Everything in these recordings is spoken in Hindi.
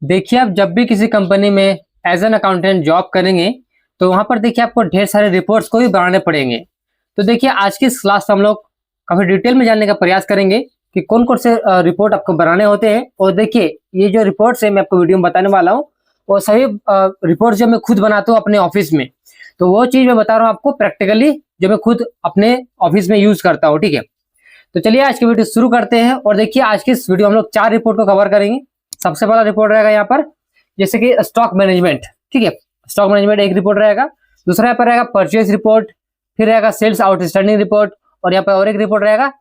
देखिए, आप जब भी किसी कंपनी में एज एन अकाउंटेंट जॉब करेंगे तो वहां पर देखिए आपको ढेर सारे रिपोर्ट्स को भी बनाने पड़ेंगे। तो देखिए आज की इस क्लास में हम लोग काफी डिटेल में जानने का प्रयास करेंगे कि कौन कौन से रिपोर्ट आपको बनाने होते हैं। और देखिए ये जो रिपोर्ट्स है मैं आपको वीडियो में बताने वाला हूँ, वो सभी रिपोर्ट्स जो मैं खुद बनाता हूँ अपने ऑफिस में। तो वो चीज मैं बता रहा हूँ आपको प्रैक्टिकली, जो मैं खुद अपने ऑफिस में यूज करता हूँ। ठीक है, तो चलिए आज की वीडियो शुरू करते हैं। और देखिए आज की इस वीडियो में हम लोग 4 रिपोर्ट को कवर करेंगे। सबसे पहला रिपोर्ट रहेगा यहाँ पर जैसे कि स्टॉक मैनेजमेंट। ठीक है, स्टॉक मैनेजमेंट एक रिपोर्ट रहेगा। दूसरा यहाँ पर रहेगा परचेज रिपोर्ट, फिर रहेगा सेल्स आउटस्टैंडिंग रिपोर्ट, और यहाँ पर और एक रिपोर्ट रहेगा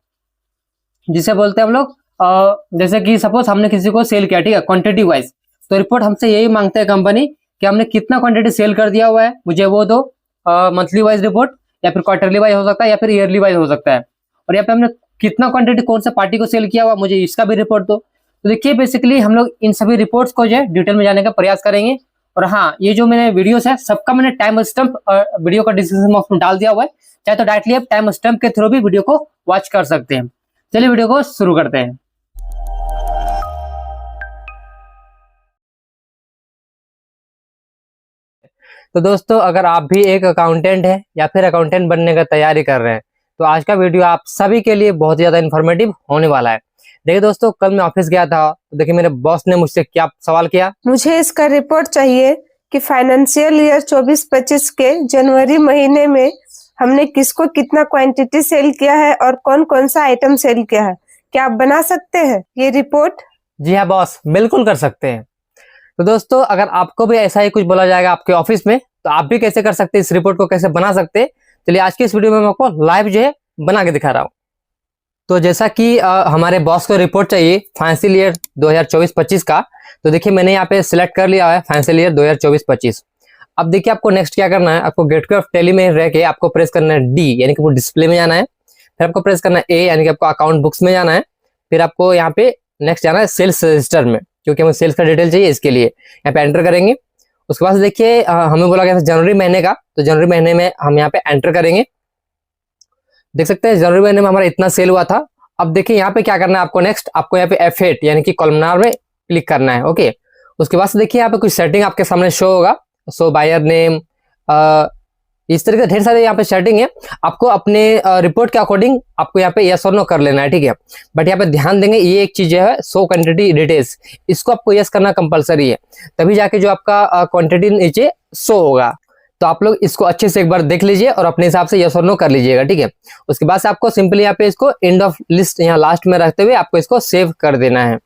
जिसे बोलते हैं हम लोग जैसे कि सपोज हमने किसी को सेल किया, ठीक है, क्वांटिटी वाइज। तो रिपोर्ट हमसे यही मांगते हैं कंपनी कि हमने कितना क्वांटिटी सेल कर दिया हुआ है, मुझे वो दो। मंथली वाइज रिपोर्ट या फिर क्वार्टरली वाइज हो सकता है या फिर ईयरली वाइज हो सकता है। और यहाँ पे हमने कितना क्वांटिटी कौन सा पार्टी को सेल किया हुआ, मुझे इसका भी रिपोर्ट दो। तो देखिए बेसिकली हम लोग इन सभी रिपोर्ट्स को जो है डिटेल में जाने का प्रयास करेंगे। और हाँ, ये जो मैंने वीडियोस है सबका मैंने टाइम स्टैम्प वीडियो का डिस्क्रिप्शन बॉक्स में डाल दिया हुआ है, चाहे तो डायरेक्टली आप टाइम स्टैम्प के थ्रू भी वीडियो को वॉच कर सकते हैं। चलिए वीडियो को शुरू करते हैं। तो दोस्तों, अगर आप भी एक अकाउंटेंट है या फिर अकाउंटेंट बनने का तैयारी कर रहे हैं तो आज का वीडियो आप सभी के लिए बहुत ज्यादा इन्फॉर्मेटिव होने वाला है। देखिए दोस्तों, कल मैं ऑफिस गया था तो देखिए मेरे बॉस ने मुझसे क्या सवाल किया। मुझे इसका रिपोर्ट चाहिए कि फाइनेंशियल ईयर 24-25 के जनवरी महीने में हमने किसको कितना क्वांटिटी सेल किया है और कौन कौन सा आइटम सेल किया है। क्या आप बना सकते हैं ये रिपोर्ट? जी हाँ बॉस, बिल्कुल कर सकते हैं। तो दोस्तों, अगर आपको भी ऐसा ही कुछ बोला जाएगा आपके ऑफिस में तो आप भी कैसे कर सकते हैं, इस रिपोर्ट को कैसे बना सकते हैं, चलिए आज की इस वीडियो में मैं आपको लाइव जो है बना के दिखा रहा हूँ। तो जैसा कि हमारे बॉस को रिपोर्ट चाहिए फाइनेंशियल ईयर 2024-25 का, तो देखिए मैंने यहाँ पे सिलेक्ट कर लिया है फाइनेंशियल ईयर 2024-25। अब देखिए आपको नेक्स्ट क्या करना है, आपको गेटवे ऑफ टैली में रह के आपको प्रेस करना है डी, यानी कि वो डिस्प्ले में जाना है। फिर आपको प्रेस करना है ए, यानी कि आपको अकाउंट बुक्स में जाना है। फिर आपको यहाँ पे नेक्स्ट जाना है सेल्स रजिस्टर में, क्योंकि हमें सेल्स का डिटेल चाहिए, इसके लिए यहाँ पे एंटर करेंगे। उसके बाद देखिए हमें बोला गया था जनवरी महीने का, तो जनवरी महीने में हम यहाँ पे एंटर करेंगे। देख सकते हैं जनवरी महीने में हमारा इतना सेल हुआ था। अब देखिए यहाँ पे क्या करना है आपको, नेक्स्ट आपको यहाँ पे F8 यानी कि कॉलमनार में क्लिक करना है। ओके, उसके बाद देखिए यहाँ पे कुछ सेटिंग आपके सामने शो होगा, सो बायर नेम, इस तरीके से ढेर सारे यहाँ पे सेटिंग है। आपको अपने रिपोर्ट के अकॉर्डिंग आपको यहाँ पे यस और नो कर लेना है, ठीक है। बट यहाँ पे ध्यान देंगे ये एक चीज है, सो क्वांटिटी डिटेल्स, इसको आपको यस करना कंपलसरी है, तभी जाके जो आपका क्वांटिटी नीचे शो होगा। तो आप लोग इसको अच्छे से एक बार देख लीजिए और अपने हिसाब से यस और नो कर लीजिएगा, ठीक है। उसके बाद से आपको सिंपली यहाँ पे इसको एंड ऑफ लिस्ट यहाँ लास्ट में रखते हुए आपको इसको सेव कर देना है।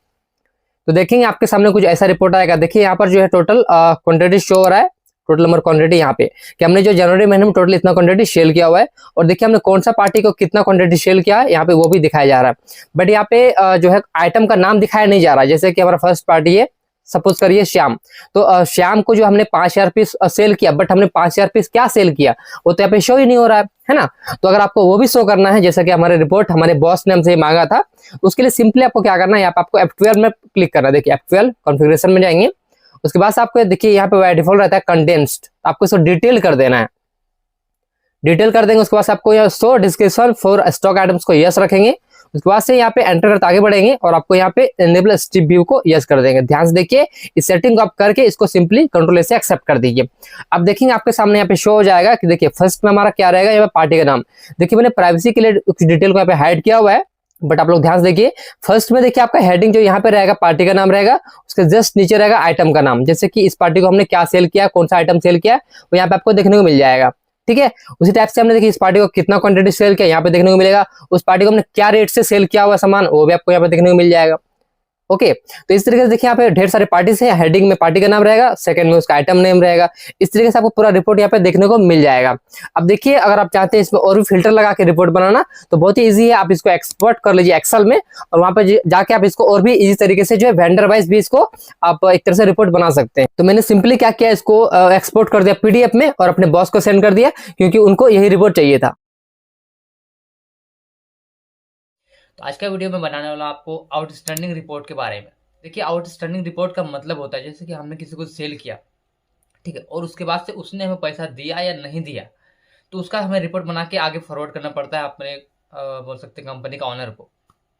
तो देखेंगे आपके सामने कुछ ऐसा रिपोर्ट आएगा। देखिए यहाँ पर जो है टोटल क्वांटिटी शो हो रहा है, टोटल नंबर क्वांटिटी यहाँ पे कि हमने जो जनवरी महीने में टोटल इतना क्वांटिटी सेल किया हुआ है, और देखिए हमने कौन सा पार्टी को कितना क्वांटिटी सेल किया है यहाँ पे वो भी दिखाया जा रहा है। बट यहाँ पे जो है आइटम का नाम दिखाया नहीं जा रहा है। जैसे कि हमारा फर्स्ट पार्टी है, सपोज करिए श्याम, तो श्याम को जो हमने 5000 पीस सेल किया, बट हमने 5000 पीस क्या सेल किया वो तो यहाँ पे शो ही नहीं हो रहा है ना। तो अगर आपको वो भी शो करना है, जैसा कि हमारे रिपोर्ट हमारे बॉस ने हमसे मांगा था, उसके लिए सिंपली आपको क्या करना है, यहाँ पे आपको F12 में क्लिक करना है। देखिए F12 कॉन्फ़िगरेशन में जाएंगे। उसके बाद आपको देखिए यहाँ पे बाय डिफॉल्ट रहता है कंडेंस्ड, आपको इसको डिटेल कर देना है। डिटेल कर देंगे, उसके बाद आपको यहाँ show description for stock items को यस रखेंगे। उसके बाद से यहाँ पे एंटर करते आगे बढ़ेंगे और आपको यहाँ पे एनेबल स्ट्रिप व्यू को यस कर देंगे। ध्यान से देखिए, इस सेटिंग को आप करके इसको सिंपली कंट्रोल ए से एक्सेप्ट कर दीजिए। अब देखेंगे आपके सामने यहाँ पे शो हो जाएगा कि देखिए फर्स्ट में हमारा क्या रहेगा, यहाँ पे पार्टी का नाम। देखिए मैंने प्राइवेसी के लिए कुछ डिटेल को यहाँ पे हाइड किया हुआ है, बट आप लोग ध्यान से देखिए फर्स्ट में देखिए आपका हेडिंग जो यहाँ पे रहेगा पार्टी का नाम रहेगा, उसके जस्ट नीचे रहेगा आइटम का नाम। जैसे कि इस पार्टी को हमने क्या सेल किया, कौन सा आइटम सेल किया, वो यहाँ पे आपको देखने को मिल जाएगा, ठीक है। उसी टाइप से हमने देखिए इस पार्टी को कितना क्वांटिटी सेल किया यहाँ पे देखने को मिलेगा, उस पार्टी को हमने क्या रेट से सेल किया हुआ सामान वो भी आपको यहाँ पे देखने को मिल जाएगा। ओके, तो इस तरीके से देखिए यहाँ पे ढेर सारे पार्टीज है, हेडिंग में पार्टी का नाम रहेगा, सेकंड में उसका आइटम नेम रहेगा। इस तरीके से आपको पूरा रिपोर्ट यहाँ पे देखने को मिल जाएगा। अब देखिए अगर आप चाहते हैं इसमें और भी फिल्टर लगा के रिपोर्ट बनाना तो बहुत ही ईजी है, आप इसको एक्सपोर्ट कर लीजिए एक्सेल में, और वहां पे जाके आप इसको और भी इजी तरीके से जो है वेंडर वाइज भी इसको आप एक तरह से रिपोर्ट बना सकते हैं। तो मैंने सिंपली क्या किया, इसको एक्सपोर्ट कर दिया PDF में और अपने बॉस को सेंड कर दिया, क्योंकि उनको यही रिपोर्ट चाहिए था। तो आज का वीडियो में बनाने वाला आपको आउटस्टैंडिंग रिपोर्ट के बारे में। देखिए आउटस्टैंडिंग रिपोर्ट का मतलब होता है जैसे कि हमने किसी को सेल किया, ठीक है, और उसके बाद से उसने हमें पैसा दिया या नहीं दिया, तो उसका हमें रिपोर्ट बना के आगे फॉरवर्ड करना पड़ता है अपने बोल सकते हैं कंपनी का ऑनर को।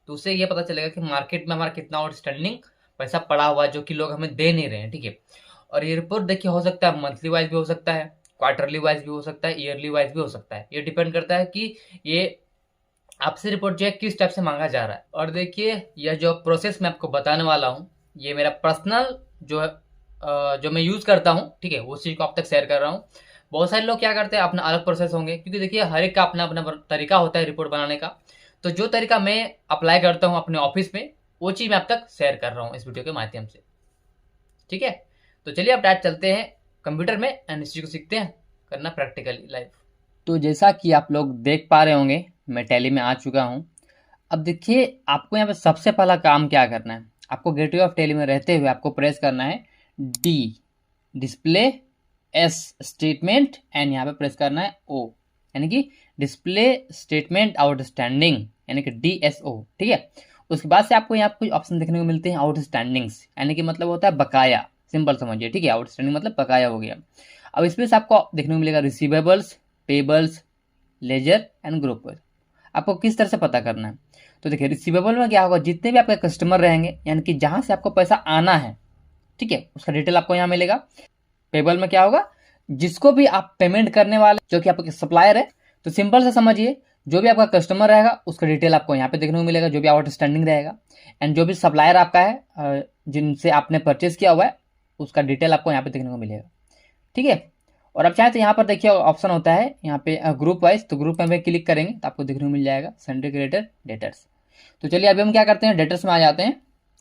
तो उससे ये पता चलेगा कि मार्केट में हमारा कितना आउटस्टैंडिंग पैसा पड़ा हुआ है जो कि लोग हमें दे नहीं रहे हैं, ठीक है। और ये रिपोर्ट देखिए हो सकता है मंथली वाइज भी हो सकता है, क्वार्टरली वाइज भी हो सकता है, ईयरली वाइज भी हो सकता है। ये डिपेंड करता है कि ये आपसे रिपोर्ट जो है किस टाइप से मांगा जा रहा है। और देखिए यह जो प्रोसेस मैं आपको बताने वाला हूँ, ये मेरा पर्सनल जो है जो मैं यूज़ करता हूँ, ठीक है, उस चीज़ को आप तक शेयर कर रहा हूँ। बहुत सारे लोग क्या करते हैं, अपना अलग प्रोसेस होंगे, क्योंकि देखिए हर एक का अपना अपना तरीका होता है रिपोर्ट बनाने का। तो जो तरीका मैं अप्लाई करता हूँ अपने ऑफिस में, वो चीज़ मैं आप तक शेयर कर रहा हूँ इस वीडियो के माध्यम से, ठीक है। तो चलिए अब डायरेक्ट चलते हैं कंप्यूटर में एंड इस चीज़ को सीखते हैं करना प्रैक्टिकली लाइव। तो जैसा कि आप लोग देख पा रहे होंगे, मैं टैली में आ चुका हूँ। अब देखिए आपको यहाँ पे सबसे पहला काम क्या करना है, आपको गेटवे ऑफ टैली में रहते हुए आपको प्रेस करना है D display, S statement and यहाँ पे प्रेस करना है ओ, यानी कि डिस्प्ले स्टेटमेंट आउटस्टैंडिंग, यानी कि DSO, ठीक है। उसके बाद से आपको यहाँ पे कुछ ऑप्शन देखने को मिलते हैं आउटस्टैंडिंग्स, यानी कि मतलब होता है बकाया, सिंपल समझिए, ठीक है। आउटस्टैंडिंग मतलब बकाया हो गया। अब इसमें से आपको देखने को मिलेगा receivables, payables, ledger and group. आपको किस तरह से पता करना है, तो देखिए रिसीवेबल में क्या होगा, जितने भी आपके कस्टमर रहेंगे, यानी कि जहां से आपको पैसा आना है, ठीक है, उसका डिटेल आपको यहाँ मिलेगा। पेबल में क्या होगा, जिसको भी आप पेमेंट करने वाले, जो कि आपके सप्लायर है, तो सिंपल से समझिए जो भी आपका कस्टमर रहेगा उसका डिटेल आपको यहाँ पे देखने को मिलेगा, जो भी आउटस्टैंडिंग रहेगा। एंड जो भी सप्लायर आपका है, जिनसे आपने परचेज किया हुआ है, उसका डिटेल आपको यहाँ पे देखने को मिलेगा, ठीक है। और अब चाहे तो यहाँ पर देखिए ऑप्शन होता है यहाँ पे ग्रुप वाइज, तो ग्रुप में क्लिक करेंगे तो आपको देखने को मिल जाएगा सेंट्री क्रिएटर डेटर्स। तो चलिए अभी हम क्या करते हैं, डेटर्स में आ जाते हैं,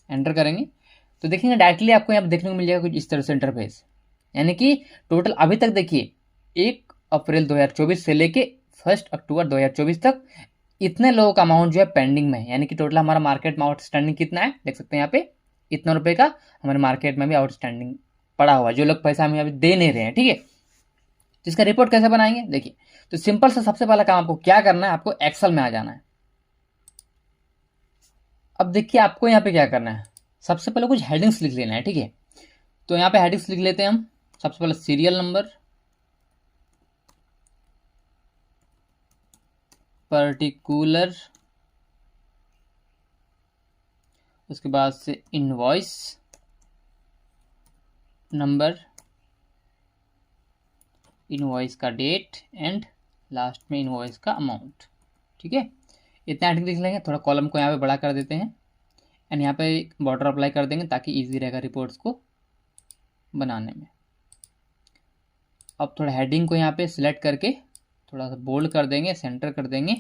एंटर करेंगे तो देखेंगे डायरेक्टली आपको यहाँ पे देखने को मिल जाएगा कुछ इस तरह से इंटरफेस, यानी कि टोटल अभी तक देखिए 1 अप्रैल 2024 से लेके 1 अक्टूबर 2024 तक इतने लोगों का अमाउंट जो है पेंडिंग में है, यानी कि टोटल हमारा मार्केट में आउटस्टैंडिंग कितना है देख सकते हैं यहाँ पे, इतना रुपए का हमारे मार्केट में भी आउटस्टैंडिंग पड़ा हुआ है, जो लोग पैसा हमें अभी दे नहीं रहे हैं, ठीक है। तो इसका रिपोर्ट कैसे बनाएंगे देखिए, तो सिंपल सा सबसे पहला काम आपको क्या करना है, आपको एक्सेल में आ जाना है। अब देखिए आपको यहाँ पे क्या करना है, सबसे पहले कुछ हेडिंग्स लिख लेना है, ठीक है। तो यहाँ पे हेडिंग्स लिख लेते हैं हम। सबसे पहले सीरियल नंबर, पर्टिकुलर, उसके बाद से इनवॉइस नंबर, इनवॉइस का डेट एंड लास्ट में इनवॉइस का अमाउंट, ठीक है। इतना हेडिंग लिख लेंगे। थोड़ा कॉलम को यहाँ पे बड़ा कर देते हैं एंड यहाँ पे बॉर्डर अप्लाई कर देंगे ताकि इजी रहेगा रिपोर्ट्स को बनाने में। अब थोड़ा हेडिंग को यहाँ पे सिलेक्ट करके थोड़ा सा बोल्ड कर देंगे, सेंटर कर देंगे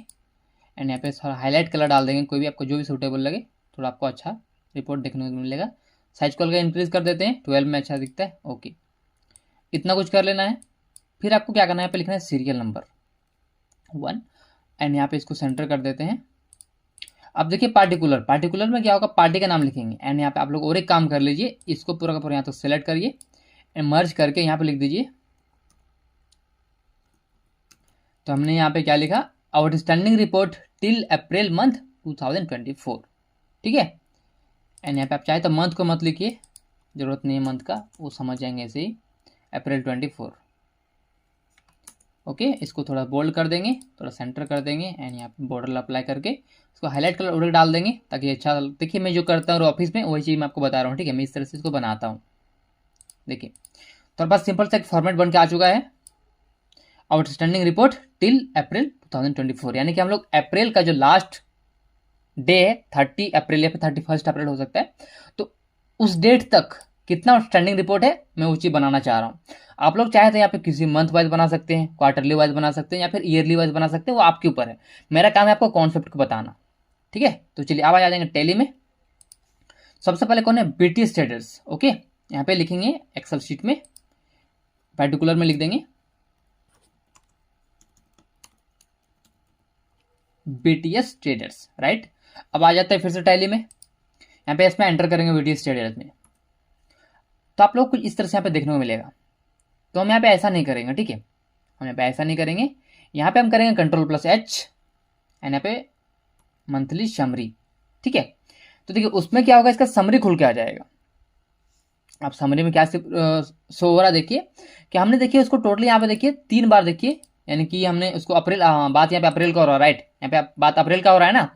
एंड यहाँ पे थोड़ा हाईलाइट कलर डाल देंगे, कोई भी आपको जो भी सूटेबल लगे, थोड़ा आपको अच्छा रिपोर्ट देखने को मिलेगा। साइज को हल्का इंक्रीज कर देते हैं, 12 में अच्छा दिखता है, ओके। इतना कुछ कर लेना है। फिर आपको क्या करना है, यहाँ पे लिखना है सीरियल नंबर 1 एंड यहाँ पे इसको सेंटर कर देते हैं। अब देखिए पार्टिकुलर, पार्टिकुलर में क्या होगा, पार्टी का नाम लिखेंगे एंड यहाँ पे आप लोग और एक काम कर लीजिए, इसको पूरा का पूरा यहाँ तो सेलेक्ट करिए एंड मर्ज करके यहाँ पे लिख दीजिए। तो हमने यहाँ पे क्या लिखा, outstanding report till April month 2024, ठीक है। एंड यहाँ पे आप चाहे तो मंथ को मत लिखिए, जरूरत नहीं है मंथ का, वो समझ जाएंगे ऐसे ही, अप्रैल 24, ओके। इसको थोड़ा बोल्ड कर देंगे, थोड़ा सेंटर कर देंगे एंड यहाँ पे बॉर्डर अप्लाई करके इसको हाईलाइट कलर और डाल देंगे ताकि अच्छा देखिए। मैं जो करता हूँ ऑफिस में वही चीज़ मैं आपको बता रहा हूँ, ठीक है। मैं इस तरह से इसको बनाता हूँ, देखिए। तो बस सिंपल सा एक फॉर्मेट बन के आ चुका है, आउटस्टैंडिंग रिपोर्ट टिल अप्रैल 2024, यानी कि हम लोग अप्रैल का जो लास्ट डे है 30 अप्रैल या फिर 31 अप्रैल हो सकता है, तो उस डेट तक कितना आउटस्टैंडिंग रिपोर्ट है मैं वो चीज़ बनाना चाह रहा हूँ। आप लोग चाहे तो यहाँ पे किसी मंथ वाइज बना सकते हैं, क्वार्टरली वाइज बना सकते हैं या फिर ईयरली वाइज बना सकते हैं, वो आपके ऊपर है। मेरा काम है आपको कॉन्सेप्ट को बताना, ठीक है। तो चलिए अब आ जाएंगे टैली में। सबसे पहले कौन है, BT स्टेटस, ओके। यहाँ पे लिखेंगे एक्सेल शीट में, पर्टिकुलर में लिख देंगे BTS ट्रेडर्स, राइट। अब आ जाता है फिर से टैली में, यहाँ पे इसमें एंटर करेंगे BTS ट्रेडर्स में, तो आप लोग कुछ इस तरह से यहाँ पे देखने को मिलेगा। तो हम यहाँ पे ऐसा नहीं करेंगे, ठीक है, हम यहाँ पे ऐसा नहीं करेंगे। यहाँ पे हम करेंगे Ctrl+H एंड यहाँ पे मंथली समरी, ठीक है। तो देखिए उसमें क्या होगा, इसका समरी खुल के आ जाएगा। अब समरी में क्या शो हो रहा देखिए कि हमने देखिए उसको टोटली यहाँ पे देखिए 3 बार देखिए, यानी कि हमने उसको अप्रैल, बात यहाँ पे अप्रैल का हो रहा है, राइट, यहाँ पे बात अप्रैल का हो रहा है ना।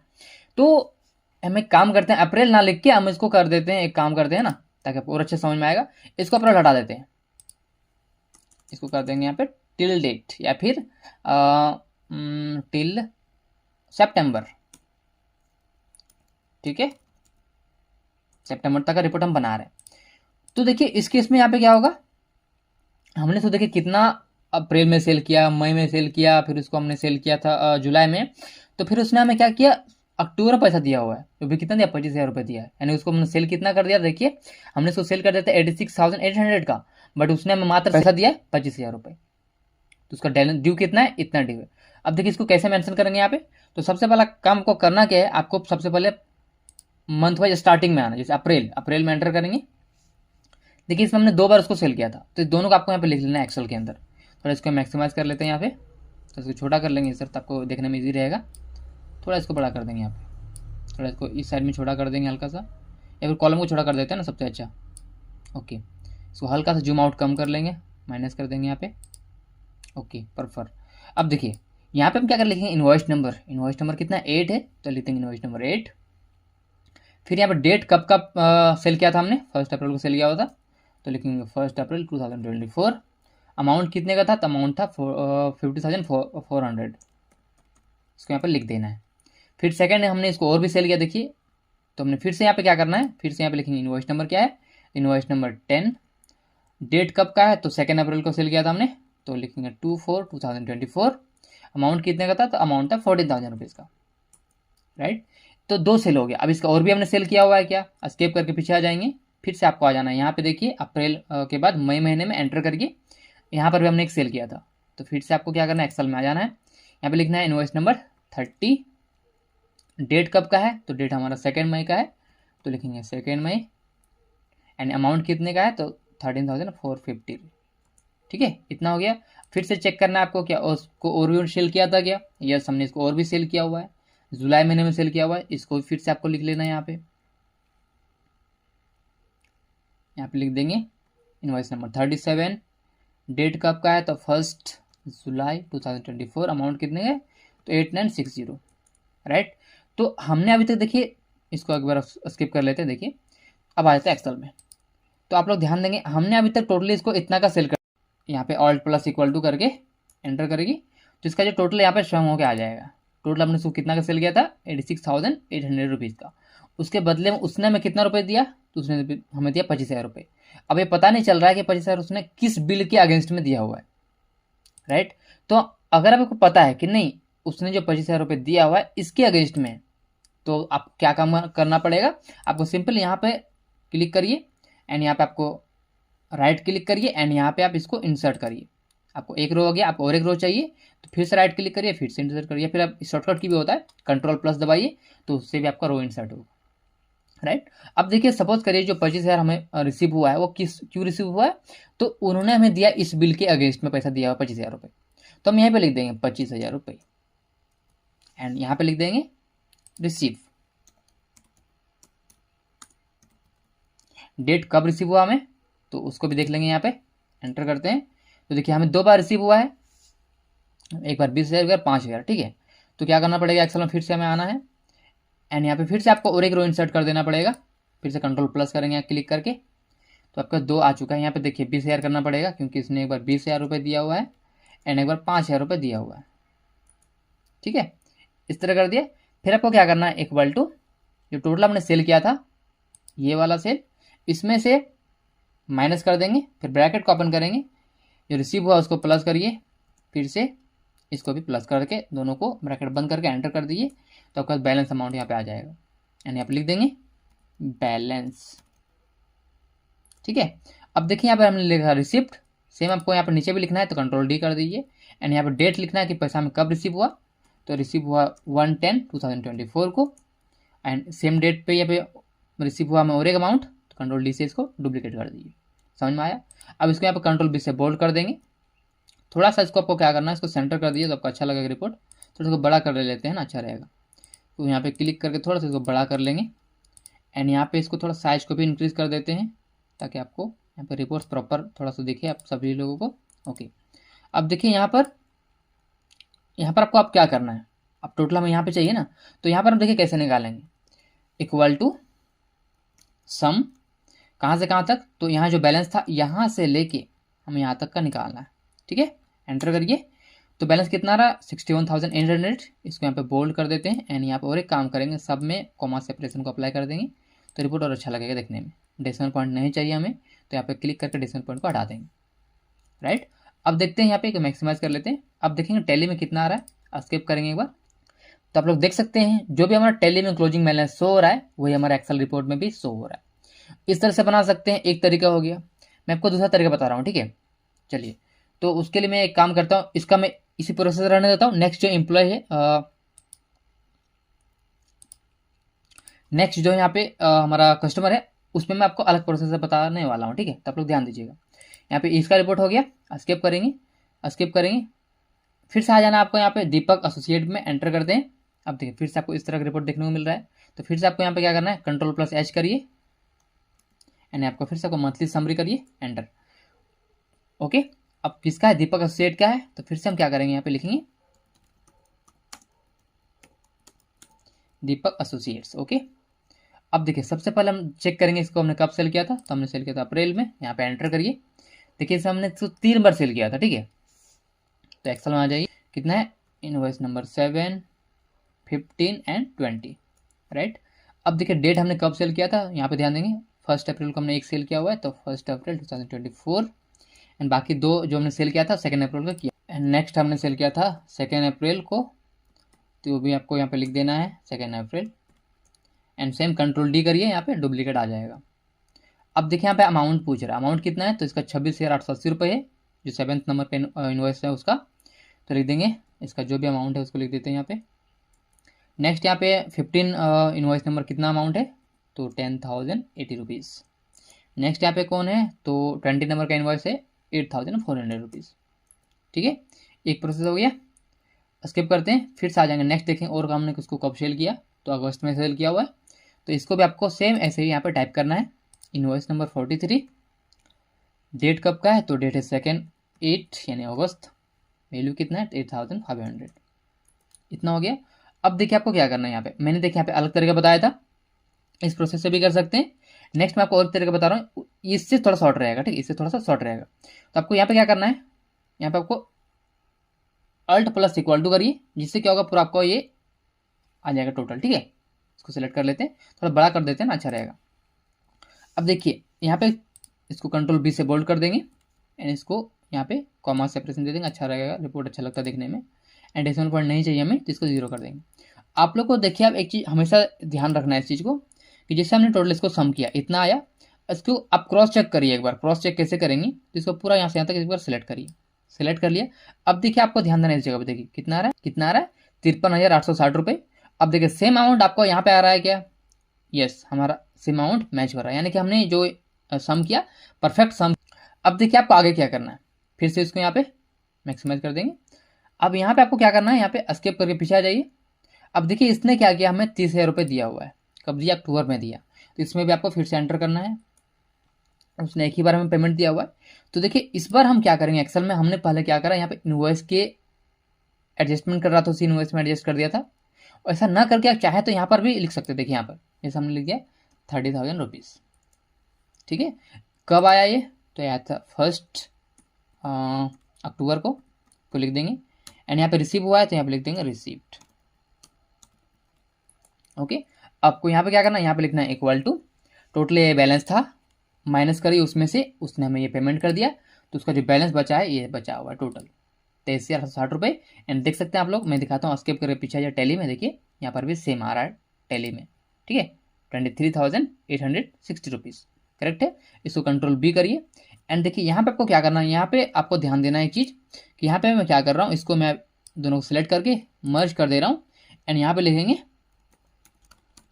तो हम एक काम करते हैं, अप्रैल ना लिख के हम इसको कर देते हैं, एक काम करते हैं ना, ताकि आपको और अच्छे समझ में आएगा। इसको अप्रैल हटा देते हैं, इसको कर देंगे यहाँ पे टिल डेट, या फिर टिल सितंबर। ठीक है, सितंबर तक का रिपोर्ट हम बना रहे हैं। तो देखिए इस केस में यहाँ पे क्या होगा, हमने तो देखिए कितना अप्रैल में सेल किया, मई में सेल किया, फिर उसको हमने सेल किया था जुलाई में। तो फिर उसने हमें क्या किया, अक्टूबर में पैसा दिया हुआ है, तो भी कितना दिया, 25,000 रुपये दिया है। यानी उसको हमने सेल कितना कर दिया, देखिए हमने उसको सेल कर दिया था 86,800 का, बट उसने हमें मात्र पैसा दिया है 25,000 रुपये। तो उसका ड्यू कितना है, इतना ड्यू है। अब देखिए इसको कैसे मेंशन करेंगे यहाँ पे। तो सबसे पहला काम को करना क्या है, आपको सबसे पहले मंथ वाइज स्टार्टिंग में आना, जैसे अप्रैल में एंटर करेंगे। देखिए इसमें हमने 2 बार उसको सेल किया था, तो दोनों को आपको यहाँ पे लिख लेना है एक्सेल के अंदर। थोड़ा इसको मैक्सिमाइज कर लेते हैं यहाँ पे, तो इसको छोटा कर लेंगे सर, तो आपको देखने में ईजी रहेगा। थोड़ा इसको बड़ा कर देंगे यहाँ पे, थोड़ा इसको इस साइड में छोटा कर देंगे हल्का सा, या फिर कॉलम को छोटा कर देते हैं ना, सबसे अच्छा। ओके, इसको हल्का सा जूम आउट कम कर लेंगे, माइनस कर देंगे यहाँ पे। Okay perfect. अब देखिए यहाँ पे हम क्या कर लिखेंगे, इनवॉइस नंबर कितना 8 है, तो लिखते हैं इनवॉइस नंबर 8। फिर यहाँ पे डेट कब सेल किया था हमने, 1 अप्रैल को सेल किया हुआ था, तो लिखेंगे 1 अप्रैल 2024। अमाउंट कितने का था, तो अमाउंट था 50,400, इसको यहाँ पर लिख देना है। फिर सेकंड हमने इसको और भी सेल किया, देखिए तो हमने फिर से यहाँ पे क्या करना है, फिर से यहाँ पे लिखेंगे इनवॉइस नंबर क्या है, इनवॉइस नंबर 10। डेट कब का है, तो 2 अप्रैल को सेल किया था हमने, तो लिखेंगे 2/4/2024। अमाउंट कितने का था, तो अमाउंट था 14,000 रुपीज़ का, राइट। तो 2 सेल हो गया। अब इसका और भी हमने सेल किया हुआ है क्या, स्केप करके पीछे आ जाएंगे, फिर से आपको आ जाना है यहाँ पे। देखिए अप्रैल के बाद मई महीने में एंटर करके यहाँ पर भी हमने एक सेल किया था, तो फिर से आपको क्या करना है, एक्सेल में आ जाना है। यहाँ पे लिखना है इनवॉइस नंबर 30। डेट कब का है, तो डेट हमारा 2 मई का है, तो लिखेंगे 2 मई। एंड अमाउंट कितने का है, तो 13,450। ठीक है, इतना हो गया। फिर से चेक करना है आपको, क्या उसको और भी सेल किया था क्या, यस हमने इसको और भी सेल किया हुआ है, जुलाई महीने में सेल किया हुआ है, इसको फिर से आपको लिख लेना है यहाँ पे लिख देंगे इनवॉइस नंबर 37। डेट कब का है, तो 1 जुलाई 2024। अमाउंट कितने है, तो 8960, राइट। तो हमने अभी तक देखिए, इसको एक बार स्किप कर लेते हैं। देखिए अब आ जाते हैं एक्सेल में, तो आप लोग ध्यान देंगे, हमने अभी तक टोटली इसको इतना का सेल कर, यहाँ पे ऑल्ट प्लस इक्वल टू करके एंटर करेगी, तो इसका जो टोटल यहाँ पे स्वयं होकर आ जाएगा। टोटल हमने इसको कितना का सेल किया था, 86,800 रुपीज़ का। उसके बदले में उसने हमें कितना रुपये दिया, तो उसने हमें दिया 25,000 रुपये। अब ये पता नहीं चल रहा है कि 25,000 उसने किस बिल के अगेंस्ट में दिया हुआ है, राइट। तो अगर आपको पता है कि नहीं उसने जो 25,000 रुपये दिया हुआ है इसके अगेंस्ट में, तो आप क्या काम करना पड़ेगा, आपको सिंपल यहाँ पे क्लिक करिए, एंड यहाँ पे आपको राइट क्लिक करिए, एंड यहाँ पे आप इसको इंसर्ट करिए। आपको एक रो हो गया, आपको और एक रो चाहिए, तो फिर से राइट क्लिक करिए, फिर से इंसर्ट करिए, फिर आप शॉर्टकट की भी होता है Ctrl+ दबाइए, तो उससे भी आपका रो इंसर्ट होगा, राइट। अब देखिए सपोज करिए जो 25,000 हमें रिसीव हुआ है वो क्यों रिसीव हुआ है, तो उन्होंने हमें दिया इस बिल के अगेंस्ट में पैसा दिया हुआ 25,000 रुपये, तो हम यहाँ पे लिख देंगे 25,000 रुपये, एंड यहाँ पे लिख देंगे रिसीव। डेट कब रिसीव हुआ हमें, तो उसको भी देख लेंगे, यहाँ पे एंटर करते हैं, तो देखिए हमें 2 बार रिसीव हुआ है, एक बार 20,000, एक बार 5,000, ठीक है। तो क्या करना पड़ेगा, एक्सेल में फिर से हमें आना है, एंड यहाँ पे फिर से आपको और एक रो इंसर्ट कर देना पड़ेगा, फिर से Ctrl+ करेंगे क्लिक करके, तो आपका 2 आ चुका है। यहाँ पे देखिए 20,000 करना पड़ेगा, क्योंकि इसने एक बार 20,000 रुपये दिया हुआ है, एंड एक बार 5,000 रुपये दिया हुआ है, ठीक है। इस तरह कर दिया। फिर आपको क्या करना है, इक्वल टू जो टोटल हमने सेल किया था, ये वाला सेल, इसमें से माइनस कर देंगे, फिर ब्रैकेट को ओपन करेंगे, जो रिसीव हुआ उसको प्लस करिए, फिर से इसको भी प्लस करके दोनों को ब्रैकेट बंद करके एंटर कर दीजिए, तो आपका बैलेंस अमाउंट यहाँ पे आ जाएगा, यानी आप लिख देंगे बैलेंस, ठीक है। अब देखिए यहाँ पर हमने लिखा रिसिप्ट, सेम आपको यहाँ पर नीचे भी लिखना है, तो Ctrl+D कर दीजिए, एंड यहाँ पर डेट लिखना है कि पैसा हमें कब रिसीव हुआ, तो रिसीव हुआ 1/10/2024 को, एंड सेम डेट पे यहाँ पे रिसीव हुआ हमें और एक अमाउंट, तो Ctrl+D से इसको डुप्लीकेट कर दीजिए। समझ में आया। अब इसको यहाँ पर Ctrl+B से बोल्ड कर देंगे, थोड़ा सा इसको आपको क्या करना है, इसको सेंटर कर दीजिए, तो आपको अच्छा लगेगा रिपोर्ट। थोड़ा इसको बड़ा कर लेते हैं ना, अच्छा रहेगा। तो यहाँ पे क्लिक करके थोड़ा सा इसको बड़ा कर लेंगे, एंड यहाँ पे इसको थोड़ा साइज को भी इंक्रीज़ कर देते हैं, ताकि आपको यहाँ पे रिपोर्ट्स प्रॉपर थोड़ा सा दिखे आप सभी लोगों को। ओके, अब देखिए यहाँ पर आपको आप क्या करना है, अब टोटल हमें यहाँ पे चाहिए ना, तो यहाँ पर हम देखिए कैसे निकालेंगे। इक्वल टू सम, कहाँ से कहाँ तक, तो यहाँ जो बैलेंस था यहाँ से लेके हमें यहाँ तक का निकालना है, ठीक है। एंटर करिए, तो बैलेंस कितना रहा 61,800, इसको यहाँ पे बोल्ड कर देते हैं। एंड यहाँ पे और एक काम करेंगे, सब में कॉमा सेपरेशन को अप्लाई कर देंगे तो रिपोर्ट और अच्छा लगेगा देखने में। डेसिमल पॉइंट नहीं चाहिए हमें, तो यहाँ पे क्लिक करके डेसिमल पॉइंट को हटा देंगे, राइट। अब देखते हैं यहाँ पे मैक्सिमाइज कर लेते हैं। अब देखेंगे टैली में कितना आ रहा है, स्किप करेंगे एक बार, तो आप लोग देख सकते हैं जो भी हमारा टैली में क्लोजिंग बैलेंस शो हो रहा है वही हमारा एक्सेल रिपोर्ट में भी शो हो रहा है। इस तरह से बना सकते हैं, एक तरीका हो गया। मैं आपको दूसरा तरीका बता रहा हूँ, ठीक है। चलिए, तो उसके लिए मैं एक काम करता हूँ, इसका मैं इसी प्रोसेस रहने देता हूँ। नेक्स्ट जो एम्प्लॉय है, नेक्स्ट जो यहाँ पे हमारा कस्टमर है, उसमें मैं आपको अलग प्रोसेस बताने वाला हूँ, ठीक है। तो आप लोग ध्यान दीजिएगा। यहाँ पे इसका रिपोर्ट हो गया, स्किप करेंगे, स्किप करेंगे, फिर से आ जाना आपको यहाँ पे दीपक एसोसिएट में, एंटर करते हैं। अब देखिए फिर से आपको इस तरह का रिपोर्ट देखने को मिल रहा है। तो फिर से आपको यहाँ पे क्या करना है, Ctrl+H करिए, एंड आपको फिर से आपको मंथली समरी करिए, एंटर। ओके, अब किसका है, दीपक एसोसिएट का है। तो फिर से हम क्या करेंगे, यहाँ पे लिखेंगे दीपक एसोसिएट्स। ओके, अब देखिए सबसे पहले हम चेक करेंगे इसको हमने कब सेल किया था। तो हमने सेल किया था अप्रैल में। यहाँ पे एंटर करिए, देखिए इसे हमने 3 बार सेल किया था, ठीक है। तो एक्सेल में आ जाइए, कितना है, इनवॉइस नंबर 7, 15 एंड 20, राइट। अब देखिए डेट हमने कब सेल किया था, यहाँ पे ध्यान देंगे 1 अप्रैल को हमने एक सेल किया हुआ है, तो 1 अप्रैल 2024। एंड बाकी 2 जो हमने सेल किया था 2 अप्रैल को किया। एंड नेक्स्ट हमने सेल किया था 2 अप्रैल को, तो वो भी आपको यहाँ पे लिख देना है 2 अप्रैल। एंड सेम Ctrl+D करिए, यहाँ पे डुप्लीकेट आ जाएगा। अब देखिए यहाँ पे अमाउंट पूछ रहा है, अमाउंट कितना है, तो इसका 26,880 रुपये है, जो 7th नंबर पे इन्वॉइस है उसका। तो लिख देंगे इसका जो भी अमाउंट है उसको लिख देते हैं यहाँ पे। नेक्स्ट यहाँ पे 15 इन्वॉइस नंबर कितना अमाउंट है, तो 10,080 रुपीज़। नेक्स्ट यहाँ पे कौन है, तो 20 नंबर का इन्वॉइस है 8,400 रुपीज़, ठीक है। एक प्रोसेस हो गया, स्किप करते हैं, फिर से आ जाएंगे नेक्स्ट। देखें और हमने उसको कब सेल किया, तो अगस्त में सेल किया हुआ है। तो इसको भी आपको सेम ऐसे ही यहाँ पे टाइप करना है, इन्वॉइस नंबर 43, डेट कब का है, तो डेट है 2/8 यानी अगस्त, वैल्यू कितना है 8,500, इतना हो गया। अब देखिए आपको क्या करना है, यहाँ पे मैंने देखिए यहाँ पे अलग तरीका बताया था, इस प्रोसेस से भी कर सकते हैं। नेक्स्ट मैं आपको और तरीका बता रहा हूँ, इससे थोड़ा शॉर्ट रहेगा, ठीक है, इससे थोड़ा सा शॉर्ट रहेगा। तो आपको यहाँ पे क्या करना है, यहाँ पे आपको Alt+= करिए, जिससे क्या होगा पूरा आपको ये आ जाएगा टोटल, ठीक है। इसको सिलेक्ट कर लेते हैं, थोड़ा बड़ा कर देते हैं ना, अच्छा रहेगा। अब देखिए यहाँ पे इसको Ctrl+B से बोल्ड कर देंगे, एंड इसको यहाँ पे कॉमा सेपरेशन दे देंगे, अच्छा रहेगा, रिपोर्ट अच्छा लगता है देखने में। एंड डेसिमल पॉइंट नहीं चाहिए हमें, तो इसको 0 कर देंगे। आप लोग को देखिए, आप एक चीज़ हमेशा ध्यान रखना है इस चीज़ को, कि जैसे हमने टोटल इसको सम किया, इतना आया, इसको आप क्रॉस चेक करिए एक बार। क्रॉस चेक कैसे करेंगे, तो इसको पूरा यहाँ से यहाँ तक एक बार सिलेक्ट करिए, सिलेक्ट कर लिया। अब देखिए आपको ध्यान देना है इस जगह पे, देखिए कितना आ रहा है, कितना आ रहा है 53,860 रुपये। अब देखिए सेम अमाउंट आपको यहाँ पे आ रहा है क्या, यस, हमारा सेम अमाउंट मैच हो रहा है, यानी कि हमने जो सम किया परफेक्ट सम। अब देखिए आपको आगे क्या करना है, फिर से इसको यहाँ पे मैक्सिमाइज कर देंगे। अब यहाँ पे आपको क्या करना है, यहाँ पे स्किप करके पीछे आ जाइए। अब देखिए इसने क्या किया, हमें 30,000 रुपये दिया हुआ है, कब दिया, अक्टूबर में दिया। तो इसमें भी आपको फिर से एंटर करना है, उसने एक ही बार हमें पेमेंट दिया हुआ है। तो देखिए इस बार हम क्या करेंगे, एक्सेल में हमने पहले क्या करा, यहाँ पे इनवॉइस के एडजस्टमेंट कर रहा था, उसी इनवॉइस में एडजस्ट कर दिया था। ऐसा ना करके आप चाहे तो यहाँ पर भी लिख सकते, देखिए यहाँ पर जैसे हमने लिख दिया 30,000 रुपीज़, ठीक है। कब आया ये, तो आया था 1 अक्टूबर को लिख देंगे। एंड यहाँ पे रिसीव हुआ है, तो यहाँ पे लिख देंगे रिसीव्ड, ओके। आपको यहाँ पे क्या करना है, यहाँ पे लिखना है इक्वल टू, टोटल ये बैलेंस था, माइनस करिए उसमें से, उसने हमें ये पेमेंट कर दिया, तो उसका जो बैलेंस बचा है ये बचा हुआ है टोटल 23,860 रुपये। एंड देख सकते हैं आप लोग, मैं दिखाता हूँ, स्किप करके पीछे जाए टैली में, देखिए यहाँ पर भी सेम आ रहा है टैली में, ठीक है, 23,860 रुपीज़, करेक्ट है। इसको Ctrl+B करिए। एंड देखिए यहाँ पे आपको क्या करना है, यहाँ पे आपको ध्यान देना है एक चीज़, कि यहाँ पे मैं क्या कर रहा हूँ, इसको मैं दोनों को सिलेक्ट करके मर्ज कर दे रहा हूँ। एंड यहाँ पे लिखेंगे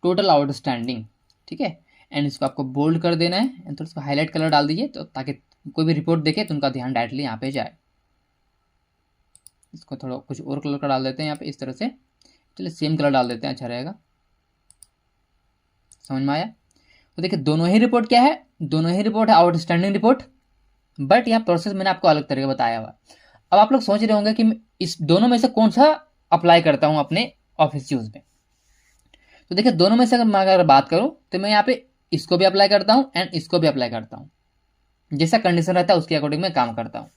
टोटल आउटस्टैंडिंग, ठीक है। एंड इसको आपको बोल्ड कर देना है, एंड थोड़ा सा हाईलाइट कलर डाल दीजिए, तो ताकि कोई भी रिपोर्ट देखे तो उनका ध्यान डायरेक्टली यहाँ पे जाए। इसको थोड़ा कुछ और कलर का डाल देते हैं यहाँ पे, इस तरह से, चलिए सेम कलर डाल देते हैं, अच्छा रहेगा, समझ में आया। तो देखिए दोनों ही रिपोर्ट क्या है, दोनों ही रिपोर्ट है आउटस्टैंडिंग रिपोर्ट, बट यहाँ प्रोसेस मैंने आपको अलग तरीके बताया हुआ। अब आप लोग सोच रहे होंगे कि इस दोनों में से कौन सा अप्लाई करता हूँ अपने ऑफिस यूज में। तो देखिए दोनों में से अगर मैं अगर बात करूं तो मैं यहाँ पे इसको भी अप्लाई करता हूं एंड इसको भी अप्लाई करता हूं, जैसा कंडीशन रहता है उसके अकॉर्डिंग मैं काम करता हूं,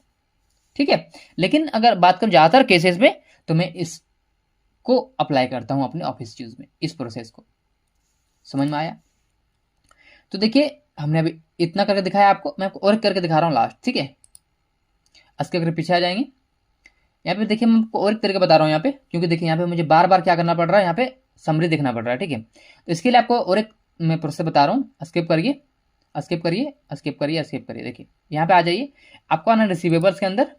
ठीक है। लेकिन अगर बात करूं ज्यादातर केसेस में तो मैं इसको अप्लाई करता हूं अपने ऑफिस यूज में, इस प्रोसेस को। समझ में आया? तो देखिए हमने अभी इतना करके दिखाया आपको, मैं आपको और करके दिखा रहा हूँ लास्ट, ठीक है। इसके अगर पीछे आ जाएंगे, यहाँ पे देखिए मैं आपको और एक तरीके बता रहा हूँ यहाँ पे, क्योंकि देखिए यहाँ पे मुझे बार बार क्या करना पड़ रहा है, यहाँ पे समरी देखना पड़ रहा है, ठीक है। तो इसके लिए आपको और एक मैं प्रोसेस बता रहा हूँ, स्किप करिए स्किप करिए स्किप करिए स्किप करिए। देखिए यहाँ पे आ जाइए, आपको आना रिसीवेबल्स के अंदर,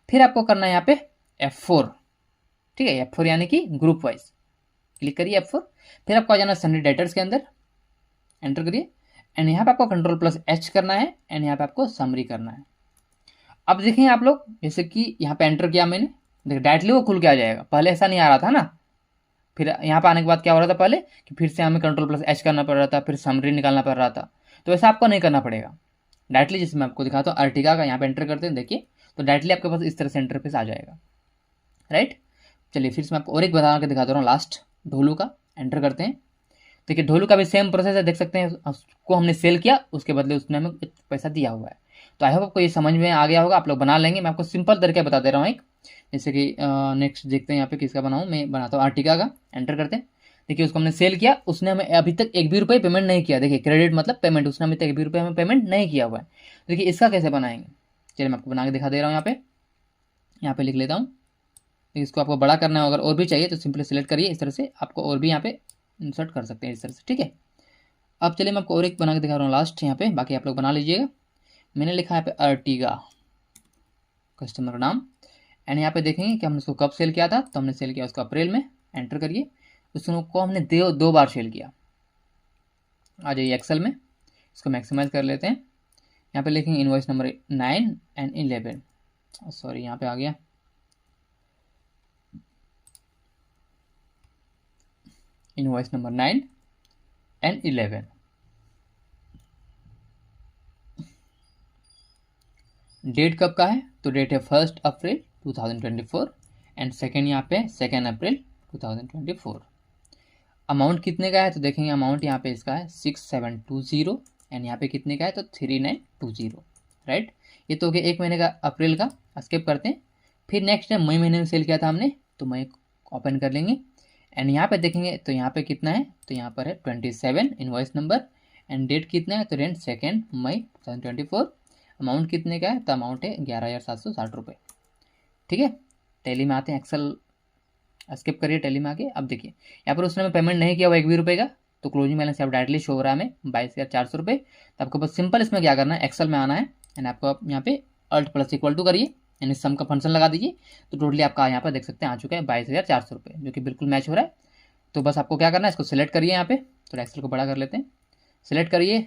फिर आपको करना है यहाँ पे F4, ठीक है। F4 यानी कि ग्रुप वाइज, क्लिक करिए F4, फिर आपको आ जाना सन्नी डेटर्स के अंदर, एंटर करिए एंड यहाँ पे आपको Ctrl+H करना है एंड यहाँ पे आपको समरी करना है। अब देखें आप लोग, जैसे कि यहाँ पे एंटर किया मैंने, देखिए डायरेक्टली वो खुल के आ जाएगा, पहले ऐसा नहीं आ रहा था ना। फिर यहाँ पे आने के बाद क्या हो रहा था पहले कि फिर से हमें Ctrl+H करना पड़ रहा था, फिर समरी निकालना पड़ रहा था। तो ऐसा आपको नहीं करना पड़ेगा, डायरेक्टली जैसे मैं आपको दिखाता हूँ अर्टिगा का, यहाँ पे एंटर करते हैं, देखिए तो डायरेक्टली आपके पास इस तरह से इंटरफेस आ जाएगा, राइट। चलिए फिर से मैं आपको और एक बता के दिखा दे रहा हूँ लास्ट, ढोलू का एंटर करते हैं। देखिए ढोलू का भी सेम प्रोसेस है, देख सकते हैं उसको हमने सेल किया, उसके बदले उसने हमें पैसा दिया हुआ है। तो आई होप आपको ये समझ में आ गया होगा, आप लोग बना लेंगे। मैं आपको सिंपल तरीका बता दे रहा हूँ एक, जैसे कि नेक्स्ट देखते हैं यहाँ पे किसका बनाऊँ, मैं बनाता हूँ अर्टिगा का, एंटर करते हैं। देखिए उसको हमने सेल किया, उसने हमें अभी तक एक भी रुपये पेमेंट नहीं किया। देखिए क्रेडिट मतलब पेमेंट, उसने अभी तक एक भी रुपये हमें पेमेंट नहीं किया हुआ है। देखिए इसका कैसे बनाएंगे, चलिए मैं आपको बना के दिखा दे रहा हूँ। यहाँ पे लिख लेता हूँ, इसको आपको बड़ा करना है, अगर और भी चाहिए तो सिंपली सिलेक्ट करिए, इस तरह से आपको और भी यहाँ पे इंसर्ट कर सकते हैं इस तरह से, ठीक है। अब चलिए मैं आपको और एक बना के दिखा रहा हूँ लास्ट यहाँ पे, बाकी आप लोग बना लीजिएगा। मैंने लिखा है यहाँ पे अर्टिगा कस्टमर का नाम, एंड यहाँ पे देखेंगे कि हमने उसको कब सेल किया था, तो हमने सेल किया उसको अप्रैल में, एंटर करिए। उसको हमने दो बार सेल किया। आ जाइए एक्सेल में, इसको मैक्सिमाइज कर लेते हैं। यहाँ पे लिखेंगे इनवॉइस नंबर 9 एंड 11, सॉरी यहाँ पे आ गया, इनवॉइस नंबर 9 एंड 11। डेट कब का है, तो डेट है 1 अप्रैल 2024 एंड सेकेंड यहाँ पे 2 अप्रैल 2024। अमाउंट कितने का है, तो देखेंगे अमाउंट यहाँ पे इसका है 6720 एंड यहाँ पे कितने का है, तो 3920, राइट। ये तो हो गया एक महीने का अप्रैल का, स्किप करते हैं। फिर नेक्स्ट है मई महीने में सेल किया था हमने, तो मई ओपन कर लेंगे एंड यहाँ पे देखेंगे तो यहाँ पे कितना है, तो यहाँ पर है 27 इनवॉइस नंबर एंड डेट कितना है, तो रेंट 2 मई 2024। अमाउंट कितने का है, तो अमाउंट है 11,760 रुपये, ठीक है। टैली में आते हैं, एक्सेल स्किप करिए, टैली में आके अब देखिए यहाँ पर उसने हमें पेमेंट नहीं किया हुआ एक भी रुपये का, तो क्लोजिंग बैलेंस यहाँ डायरेक्टली शो हो रहा है हमें 22,400 रुपये। तो आपको बस सिंपल इसमें क्या करना है, एक्सेल में आना है एंड आपको आप यहाँ पे Alt+= करिए यानी सम का फंक्शन लगा दीजिए, तो टोटली आपका यहाँ पर देख सकते हैं आ चुका है 22,400 रुपये, जो कि बिल्कुल मैच हो रहा है। तो बस आपको क्या करना है, इसको सिलेक्ट करिए यहाँ पे, तो एक्सेल को बड़ा कर लेते हैं, सिलेक्ट करिए,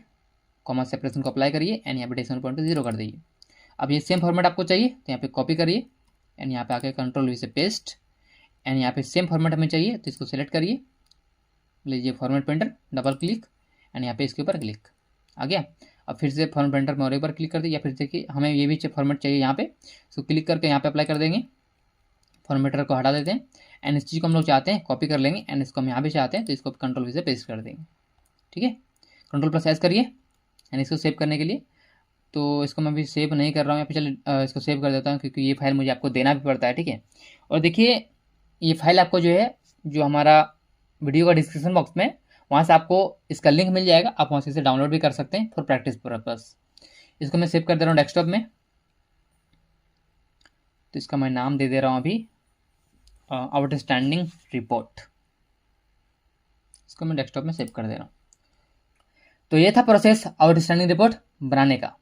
कॉमा सेपरेशन को अप्लाई करिए एंड यहाँ पे डेसिमल पॉइंट को 0 कर दीजिए। अब ये सेम फॉर्मेट आपको चाहिए तो यहाँ पे कॉपी करिए एंड यहाँ पे आके Ctrl+V से पेस्ट एंड यहाँ पे सेम फॉर्मेट हमें चाहिए तो इसको सिलेक्ट करिए, लीजिए format painter, double click and यहाँ पे इसके ऊपर क्लिक, आ गया। अब फिर से फॉर्मेट पेंटर में और एक बार क्लिक कर दीजिए, या फिर देखिए हमें ये भी फॉर्मेट चाहिए यहाँ पे, इसको क्लिक करके यहाँ पे अप्लाई कर देंगे, फॉर्मेटर को हटा देते हैं एंड इस चीज़ को हम लोग चाहते हैं कॉपी कर लेंगे एंड इसको हम यहाँ भी चाहते हैं तो इसको Ctrl+V से पेस्ट कर देंगे, ठीक है। Ctrl+S करिए एंड इसको सेव करने के लिए, तो इसको मैं भी सेव नहीं कर रहा हूँ यहाँ पे, चलिए इसको सेव कर देता हूँ क्योंकि ये फाइल मुझे आपको देना भी पड़ता है, ठीक है। और देखिए ये फाइल आपको जो है, जो हमारा वीडियो का डिस्क्रिप्शन बॉक्स में, वहाँ से आपको इसका लिंक मिल जाएगा, आप वहाँ से इसे डाउनलोड भी कर सकते हैं फॉर प्रैक्टिस पर्पस। इसको मैं सेव कर दे रहा हूँ डेस्कटॉप में, तो इसका मैं नाम दे दे रहा हूँ अभी आउटस्टैंडिंग रिपोर्ट, इसको मैं डेस्कटॉप में सेव कर दे रहा हूँ। तो ये था प्रोसेस आउटस्टैंडिंग रिपोर्ट बनाने का।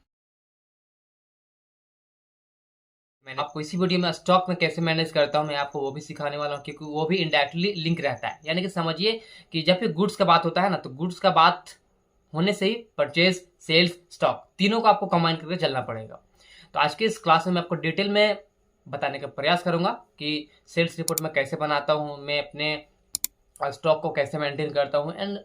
मैंने आपको इसी वीडियो में स्टॉक में कैसे मैनेज करता हूं मैं आपको वो भी सिखाने वाला हूं, क्योंकि वो भी इनडायरेक्टली लिंक रहता है। यानी कि समझिए कि जब भी गुड्स का बात होता है ना, तो गुड्स का बात होने से ही परचेज, सेल्स, स्टॉक तीनों को आपको कंबाइन करके चलना पड़ेगा। तो आज के इस क्लास में मैं आपको डिटेल में बताने का प्रयास करूंगा कि सेल्स रिपोर्ट में कैसे बनाता हूँ, मैं अपने स्टॉक को कैसे मेंटेन करता हूँ एंड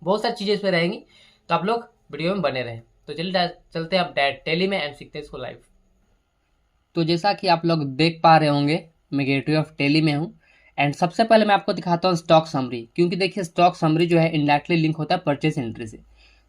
बहुत सारी चीज़ें इसमें रहेंगी। तो आप लोग वीडियो में बने रहें। तो चलिए चलते हैं आप टैली में एंड सीखते हैं इसको लाइव। तो जैसा कि आप लोग देख पा रहे होंगे मैं गेटवे ऑफ टैली में हूँ एंड सबसे पहले मैं आपको दिखाता हूँ स्टॉक समरी, क्योंकि देखिए स्टॉक समरी जो है इनडायरेक्टली लिंक होता है परचेस एंट्री से।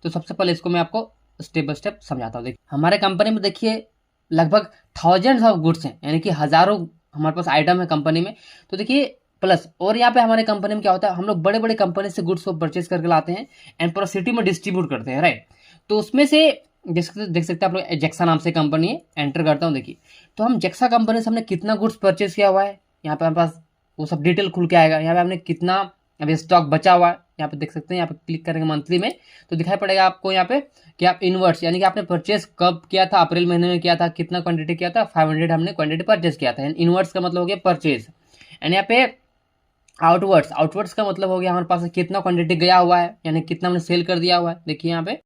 तो सबसे पहले इसको मैं आपको स्टेप बाय स्टेप समझाता हूँ। देखिए हमारे कंपनी में देखिए लगभग थाउजेंड्स ऑफ गुड्स हैं, यानी कि हज़ारों हमारे पास आइटम है कंपनी में। तो देखिए प्लस और यहाँ पे हमारे कंपनी में क्या होता है, हम लोग बड़े बड़े कंपनी से गुड्स को परचेज करके लाते हैं एंड पूरा सिटी में डिस्ट्रीब्यूट करते हैं, राइट। तो उसमें से देख सकते हैं आप लोग, जेक्सा नाम से कंपनी है, एंटर करता हूँ। देखिए तो हम जेक्सा कंपनी से हमने कितना गुड्स परचेज किया हुआ है, यहाँ पे हमारे पास वो सब डिटेल खुल के आएगा। यहाँ पे हमने कितना अभी स्टॉक बचा हुआ है, यहाँ पे देख सकते हैं। यहाँ पे क्लिक करेंगे मंथली में तो दिखाई पड़ेगा आपको यहाँ पे कि आप इनवर्ट्स, यानी कि आपने परचेस कब किया था, अप्रैल महीने में किया था, कितना क्वांटिटी किया था, 500 हमने क्वांटिटी परचेस किया था। इनवर्ट्स का मतलब हो गया परचेज। एंड यहाँ पे आउटवर्ड्स का मतलब हो गया हमारे पास कितना क्वांटिटी गया हुआ है, यानी कितना हमने सेल कर दिया हुआ है। देखिए यहाँ पे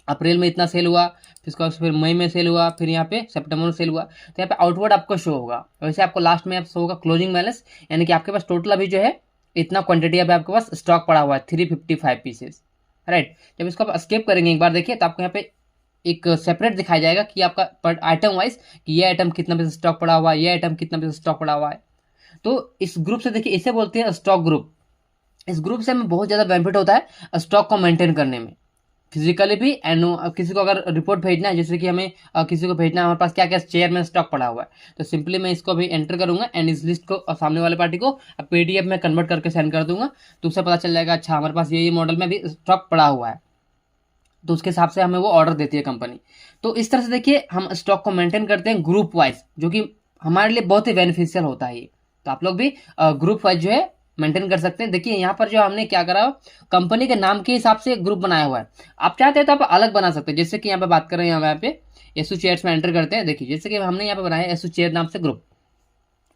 अप्रैल में इतना सेल हुआ, फिर उसके बाद फिर मई में सेल हुआ, फिर यहाँ पे सितंबर में सेल हुआ। तो यहाँ पे आउटवर्ड आपको शो होगा। वैसे आपको लास्ट में शो होगा क्लोजिंग बैलेंस, यानी कि आपके पास टोटल अभी जो है इतना क्वांटिटी अभी आपके पास स्टॉक पड़ा हुआ है 355 पीसेस, राइट। जब इसको आप स्केप करेंगे एक बार देखिए तो आपको यहाँ पे एक सेपरेट दिखाई जाएगा कि आपका पर आइटम वाइज कि ये आइटम कितना पीस स्टॉक पड़ा हुआ है, ये आइटम कितना पीस स्टॉक पड़ा हुआ है। तो इस ग्रुप से देखिए, इसे बोलते हैं स्टॉक ग्रुप। इस ग्रुप से हमें बहुत ज़्यादा बेनिफिट होता है स्टॉक को मेंटेन करने में, फिजिकली भी। एंड किसी को अगर रिपोर्ट भेजना है, जैसे कि हमें किसी को भेजना है हमारे पास क्या क्या चेयर में स्टॉक पड़ा हुआ है, तो सिंपली मैं इसको भी एंटर करूंगा एंड इस लिस्ट को सामने वाले पार्टी को PDF में कन्वर्ट करके सेंड कर दूंगा। तो उससे पता चल जाएगा अच्छा हमारे पास ये मॉडल में भी स्टॉक पड़ा हुआ है, तो उसके हिसाब से हमें वो ऑर्डर देती है कंपनी। तो इस तरह से देखिए हम स्टॉक को मेंटेन करते हैं ग्रुप वाइज, जो कि हमारे लिए बहुत ही बेनिफिशियल होता है ये। तो आप लोग भी ग्रुप वाइज जो है मेंटेन कर सकते हैं। देखिए यहाँ पर जो हमने क्या करा, कंपनी के नाम के हिसाब से ग्रुप बनाया हुआ है। आप चाहते हैं तो आप अलग बना सकते हैं, जैसे कि यहाँ पे बात कर रहे हैं, यहाँ पे एसू चेयर्स में एंटर करते हैं। देखिए जैसे कि हमने यहाँ पे बनाया एसू चेयर नाम से ग्रुप।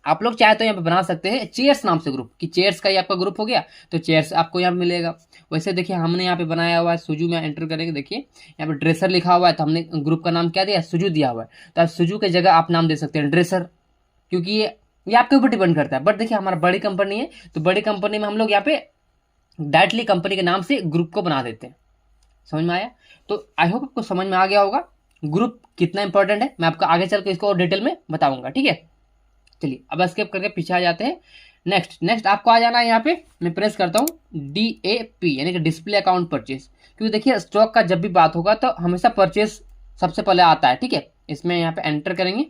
आप लोग चाहे तो यहाँ पे बना सकते हैं चेयर्स नाम से ग्रुप, कि चेयर्स का ही आपका ग्रुप हो गया तो चेयर्स आपको यहाँ पे मिलेगा। वैसे देखिए हमने यहाँ पे बनाया हुआ है सुजू में एंटर करेंगे। देखिए यहाँ पे ड्रेसर लिखा हुआ है तो हमने ग्रुप का नाम क्या दिया, सुजू दिया हुआ है। तो आप सुजू की जगह आप नाम दे सकते हैं ड्रेसर, क्योंकि ये आपके ऊपर डिपेंड करता है। बट देखिए हमारा बड़ी कंपनी है तो बड़ी कंपनी में हम लोग यहाँ पे डायरेक्टली कंपनी के नाम से ग्रुप को बना देते हैं। समझ में आया? तो आई होप आपको समझ में आ गया होगा ग्रुप कितना इंपॉर्टेंट है। मैं आपको आगे चल के इसको और डिटेल में बताऊंगा, ठीक है। चलिए अब स्किप करके पीछे आ जाते हैं। नेक्स्ट आपको आ जाना है, यहाँ पे मैं प्रेस करता हूँ DAP, यानी कि डिस्प्ले अकाउंट परचेज। क्योंकि देखिए स्टॉक का जब भी बात होगा तो हमेशा परचेज सबसे पहले आता है, ठीक है। इसमें यहाँ पे एंटर करेंगे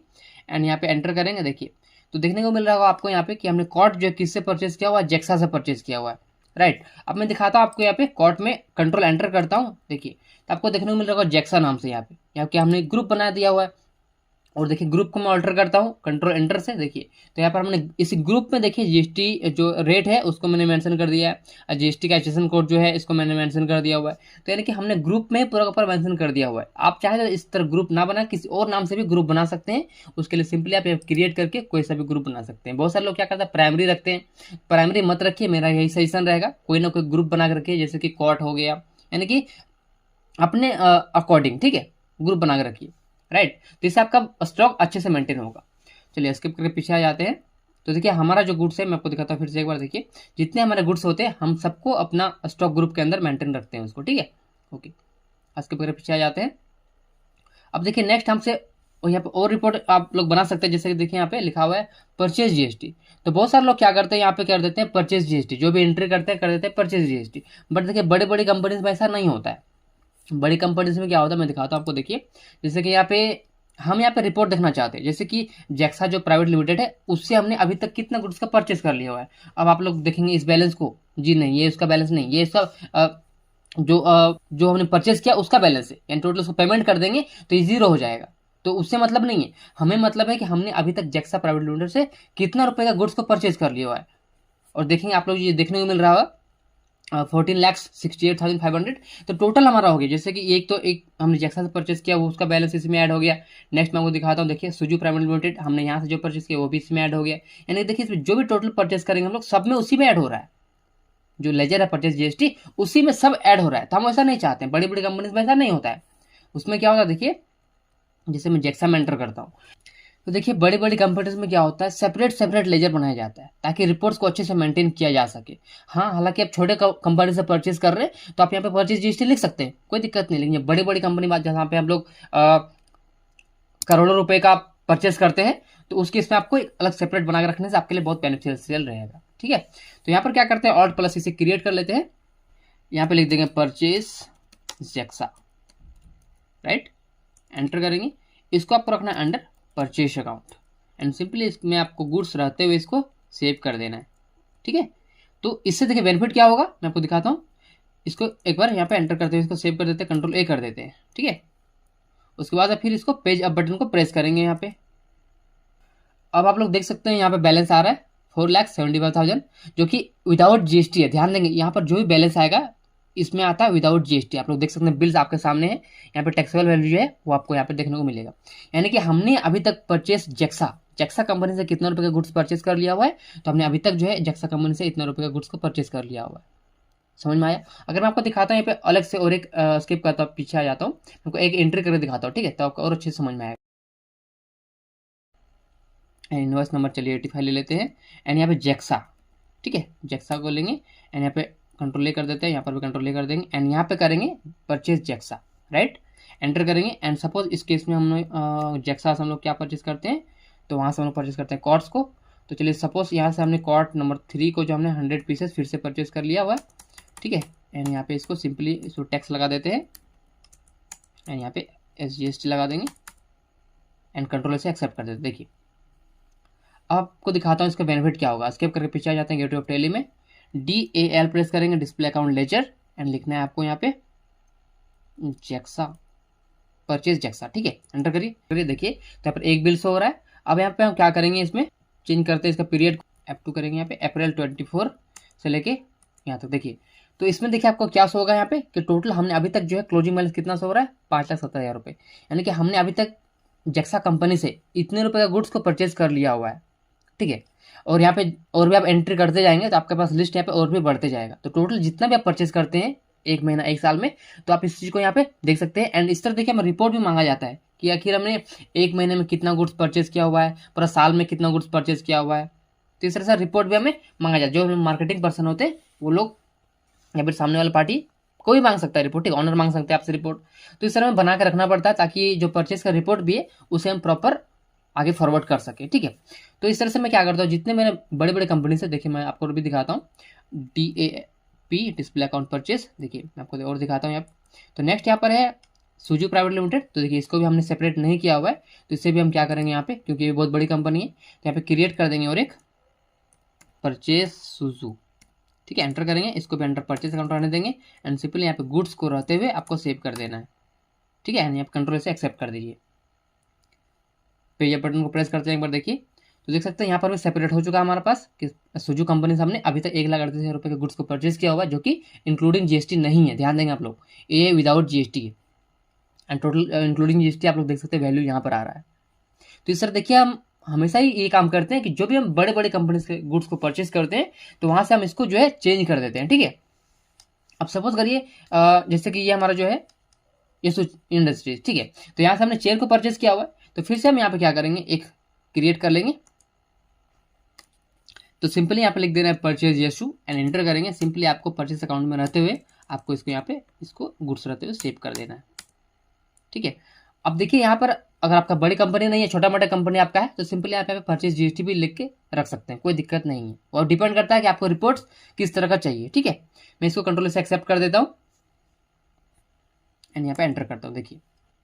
एंड यहाँ पे एंटर करेंगे। देखिए तो देखने को मिल रहा होगा आपको यहाँ पे कि हमने कॉट जो किससे परचेज किया हुआ है, जेक्सा से परचेज किया हुआ है, राइट। अब मैं दिखाता हूँ आपको यहाँ पे कॉट में कंट्रोल एंटर करता हूँ। देखिए तो आपको देखने को मिल रहा होगा जेक्सा नाम से यहाँ पे हमने ग्रुप बना दिया हुआ है। और देखिए ग्रुप को मैं ऑल्टर करता हूँ कंट्रोल एंटर से। देखिए तो यहाँ पर हमने इस ग्रुप में देखिए GST जो रेट है उसको मैंने मेंशन कर दिया है, और GST का एचएसएन कोड जो है इसको मैंने मेंशन कर दिया हुआ है। तो यानी कि हमने ग्रुप में पूरा ऊपर मेंशन कर दिया हुआ है। आप चाहे तो इस तरह ग्रुप ना बना किसी और नाम से भी ग्रुप बना सकते हैं। उसके लिए सिंपली आप क्रिएट करके कोई सा भी ग्रुप बना सकते हैं। बहुत सारे लोग क्या करते हैं प्राइमरी रखते हैं, प्राइमरी मत रखिए, मेरा यही सजेशन रहेगा। कोई ना कोई ग्रुप बना कर रखिए, जैसे कि कॉट हो गया, यानी कि अपने अकॉर्डिंग, ठीक है, ग्रुप बना कर रखिए, राइट। तो इससे आपका स्टॉक अच्छे से मेंटेन होगा। चलिए स्किप करके पीछे आ जाते हैं। तो देखिए हमारा जो गुड्स है मैं आपको दिखाता हूँ फिर से एक बार। देखिए जितने हमारे गुड्स होते हैं हम सबको अपना स्टॉक ग्रुप के अंदर मेंटेन रखते हैं उसको, ठीक है, ओके। स्किप करके पीछे आ जाते हैं। अब देखिए नेक्स्ट हमसे यहाँ पे और रिपोर्ट आप लोग बना सकते हैं, जैसे कि देखिए यहाँ पे लिखा हुआ है परचेज GST। तो बहुत सारे लोग क्या करते हैं, यहाँ पे कर देते हैं परचेज GST, जो भी एंट्री करते हैं कर देते हैं परचेज GST। बट देखिए बड़ी बड़ी कंपनीज में ऐसा नहीं होता है। बड़ी कंपनीज में क्या होता है मैं दिखाता हूँ आपको। देखिए जैसे कि यहाँ पे हम यहाँ पे रिपोर्ट देखना चाहते हैं, जैसे कि जेक्सा जो प्राइवेट लिमिटेड है उससे हमने अभी तक कितना गुड्स का परचेज कर लिया हुआ है। अब आप लोग देखेंगे इस बैलेंस को, जी नहीं ये उसका बैलेंस नहीं, ये इसका जो हमने परचेज किया उसका बैलेंस है, यानी टोटल उसको पेमेंट कर देंगे तो ये 0 हो जाएगा। तो उससे मतलब नहीं है, हमें मतलब है कि हमने अभी तक जेक्सा प्राइवेट लिमिटेड से कितना रुपए का गुड्स को परचेज कर लिया हुआ है। और देखेंगे आप लोग ये देखने को मिल रहा होगा 14,68,500। तो टोटल हमारा हो गया, जैसे कि एक हमने जेक्सा से परचेस किया वो उसका बैलेंस इसमें ऐड हो गया। नेक्स्ट मैं आपको दिखाता हूँ। देखिए सुजू प्राइवेट लिमिटेड हमने यहाँ से जो परचेस किया वो भी इसमें ऐड हो गया। यानी देखिए इसमें जो भी टोटल परचेस करेंगे हम लोग सब में उसी में ऐड हो रहा है। जो लेजर है परचेस GST उसी में सब ऐड हो रहा है। तो हम ऐसा नहीं चाहते हैं, बड़ी बड़ी कंपनीज में ऐसा नहीं होता है। उसमें क्या होता है देखिए, जैसे मैं जेक्सा में एंटर करता हूँ तो देखिए बड़ी बड़ी कंपनीज में क्या होता है सेपरेट लेजर बनाया जाता है ताकि रिपोर्ट्स को अच्छे से मेंटेन किया जा सके। हाँ हालांकि आप छोटे कंपनी से परचेज कर रहे हैं तो आप यहाँ पे परचेज GST लिख सकते हैं, कोई दिक्कत नहीं। लेकिन बड़ी बड़ी कंपनी बात जहाँ पे हम लोग करोड़ों रुपए का परचेज करते हैं तो उसके इसमें आपको एक अलग सेपरेट बना के रखने से आपके लिए बहुत बेनिफिशियल रहेगा, ठीक है। तो यहाँ पर क्या करते हैं, ऑल्ट प्लस इसे क्रिएट कर लेते हैं, यहाँ पे लिख देंगे परचेज जेक्सा, राइट, एंटर करेंगे। इसको आपको रखना है under purchase account and simply इसमें आपको गुड्स रहते हुए इसको सेव कर देना है, ठीक है। तो इससे देखिए बेनिफिट क्या होगा मैं आपको दिखाता हूँ। इसको एक बार यहाँ पे एंटर करते हुए इसको सेव कर देते हैं, कंट्रोल ए कर देते हैं, ठीक है। उसके बाद फिर इसको पेज अप बटन को प्रेस करेंगे यहाँ पे। अब आप लोग देख सकते हैं यहाँ पे बैलेंस आ रहा है 4,75,000 जो कि विदाउट जीएसटी है। ध्यान देंगे यहाँ पर जो भी बैलेंस आएगा इसमें आता है विदाउट जीएसटी। आप लोग देख सकते हैं बिल्स आपके सामने है, यहाँ पे टैक्सेबल वैल्यू जो है वो आपको यहाँ पे देखने को मिलेगा। यानी कि हमने अभी तक परचेस जेक्सा कंपनी से कितना रुपए का गुड्स परचेस कर लिया हुआ है, तो हमने अभी तक जो है जेक्सा कंपनी से इतना रुपए का गुड्स को परचेस कर लिया हुआ है। समझ में आया? अगर मैं आपको दिखाता हूँ यहाँ पे अलग से और एक स्किप करता हूँ, पीछे आ जाता हूँ, आपको एक एंट्री करके दिखाता हूँ, ठीक है, तो आपको और अच्छे से समझ में आएगा। इनवॉइस नंबर चलिए 85 ले लेते हैं एंड यहाँ पे जेक्सा, ठीक है, जेक्सा को लेंगे एंड यहाँ पे कंट्रोल ए कर देते हैं, यहाँ पर भी कंट्रोल ए कर देंगे एंड यहाँ पे करेंगे परचेज जेक्सा, राइट, एंटर करेंगे। एंड सपोज इस केस में हम जेक्सा से हम लोग क्या परचेज करते हैं, तो वहाँ से हम लोग परचेज करते हैं कॉर्ड्स को। तो चलिए सपोज यहाँ से हमने कॉर्ड नंबर 3 को जो हमने 100 पीसेस फिर से परचेज कर लिया हुआ है, ठीक है। एंड यहाँ पे इसको सिंपली इसको टैक्स लगा देते हैं एंड यहाँ पे SGST लगा देंगे एंड कंट्रोल से एक्सेप्ट कर देते हैं। देखिए आपको दिखाता हूँ इसका बेनिफिट क्या होगा। स्किप करके पीछे आ जाते हैं गेटवे ऑफ टैली में, DAL प्रेस करेंगे, डिस्प्ले अकाउंट लेजर एंड लिखना है आपको यहाँ पे जेक्सा, परचेज जेक्सा, ठीक है, एंटर करिए। देखिए तो यहाँ पर एक बिल शो हो रहा है। अब यहाँ पे हम क्या करेंगे, इसमें चेंज करते हैं इसका पीरियड, F2 करेंगे यहाँ पे अप्रैल 24 से लेके यहाँ तक। देखिए तो इसमें देखिए आपको क्या शो होगा यहाँ पे कि टोटल हमने अभी तक जो है क्लोजिंग बैलेंस कितना शो हो रहा है 5,70,000 रुपये। यानी कि हमने अभी तक जेक्सा कंपनी से इतने रुपए का गुड्स को परचेज कर लिया हुआ है, ठीक है। और यहाँ पे और भी आप एंट्री करते जाएंगे तो आपके पास लिस्ट यहाँ पे और भी बढ़ते जाएगा। तो टोटल जितना भी आप परचेज करते हैं एक महीना एक साल में, तो आप इस चीज़ को यहाँ पे देख सकते हैं। एंड इस तरह देखिए हमें रिपोर्ट भी मांगा जाता है कि आखिर हमने एक महीने में कितना गुड्स परचेज किया हुआ है, पूरा साल में कितना गुड्स परचेज किया हुआ है। तो इस तरह से रिपोर्ट भी हमें मांगा जाता है। जो मार्केटिंग पर्सन होते हैं वो लोग या फिर सामने वाला पार्टी कोई मांग सकता है रिपोर्ट, ठीक, ऑनर मांग सकते हैं आपसे रिपोर्ट। तो इस तरह में बना के रखना पड़ता है ताकि जो परचेज का रिपोर्ट भी है उसे हम प्रॉपर आगे फॉरवर्ड कर सके, ठीक है। तो इस तरह से मैं क्या करता हूँ, जितने मेरे बड़े बड़े कंपनी से, देखिए मैं आपको भी दिखाता हूँ, DAP डिस्प्ले अकाउंट परचेज, देखिए मैं आपको और दिखाता हूँ यहाँ। तो नेक्स्ट यहाँ पर है सुजू प्राइवेट लिमिटेड। तो देखिए इसको भी हमने सेपरेट नहीं किया हुआ है, तो इससे भी हम क्या करेंगे यहाँ पे, क्योंकि ये बहुत बड़ी कंपनी है, तो यहाँ पे क्रिएट कर देंगे और एक परचेज सुजू, ठीक है, एंटर करेंगे। इसको भी अंडर परचेज अकाउंट रहने देंगे एंड सिंपली यहाँ पे गुड्स को रहते हुए आपको सेव कर देना है, ठीक है। यहाँ पे कंट्रोल से एक्सेप्ट कर दीजिए, पेज बटन को प्रेस करते हैं एक बार। देखिए तो देख सकते हैं यहाँ पर भी सेपरेट हो चुका है हमारे पास कि सुजू कंपनी से हमने अभी तक 1,38,000 रुपये के गुड्स को परचेज किया हुआ है, जो कि इंक्लूडिंग GST नहीं है। ध्यान देंगे आप लोग, ये विदाउट GST है एंड टोटल इंक्लूडिंग GST आप लोग देख सकते हैं वैल्यू यहाँ पर आ रहा है। तो इस तरह देखिए हम हमेशा ही ये काम करते हैं कि जो भी हम बड़े बड़े कंपनी के गुड्स को परचेज करते हैं तो वहाँ से हम इसको जो है चेंज कर देते हैं, ठीक है। अब सपोज करिए जैसे कि ये हमारा जो है ये इंडस्ट्रीज, ठीक है, तो यहाँ से हमने चेयर को परचेज किया हुआ है, तो फिर से हम यहाँ पे क्या करेंगे, एक क्रिएट कर लेंगे। तो सिंपली यहाँ पे लिख देना है परचेज यशु एंड एंटर करेंगे। सिंपली आपको परचेज अकाउंट में रहते हुए आपको इसको यहाँ पे इसको गुड्स रहते हुए सेव कर देना है, ठीक है। अब देखिए यहाँ पर अगर आपका बड़ी कंपनी नहीं है, छोटा मोटा कंपनी आपका है, तो सिंपली आप यहाँ पे परचेज GST भी लिख के रख सकते हैं, कोई दिक्कत नहीं है। और डिपेंड करता है कि आपको रिपोर्ट्स किस तरह का चाहिए, ठीक है। मैं इसको कंट्रोल से एक्सेप्ट कर देता हूँ एंड यहाँ पे एंटर करता हूँ। देखिए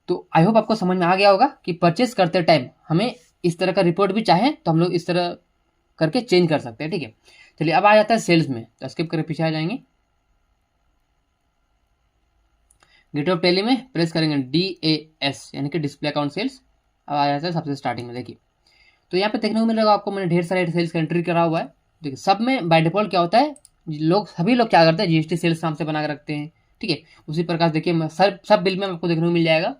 तो आई होप आपको समझ में आ गया होगा कि परचेज करते टाइम हमें इस तरह का रिपोर्ट भी चाहे तो हम लोग इस तरह करके चेंज कर सकते हैं, ठीक है। चलिए अब आ जाता है सेल्स में, तो स्किप करके पीछे आ जाएंगे। गेटवे ऑफ टैली में प्रेस करेंगे DAS यानी कि डिस्प्ले अकाउंट सेल्स। अब आ जाता है सबसे स्टार्टिंग में। देखिए तो यहाँ पे देखने को मिलेगा आपको, मैंने ढेर सारे सेल्स का एंट्री करा हुआ है। देखिए सब में बाय डिफॉल्ट क्या होता है, सभी लोग क्या करते हैं GST सेल्स नाम से बना के रखते हैं, ठीक है। उसी प्रकार देखिए सब बिल में आपको देखने को मिल जाएगा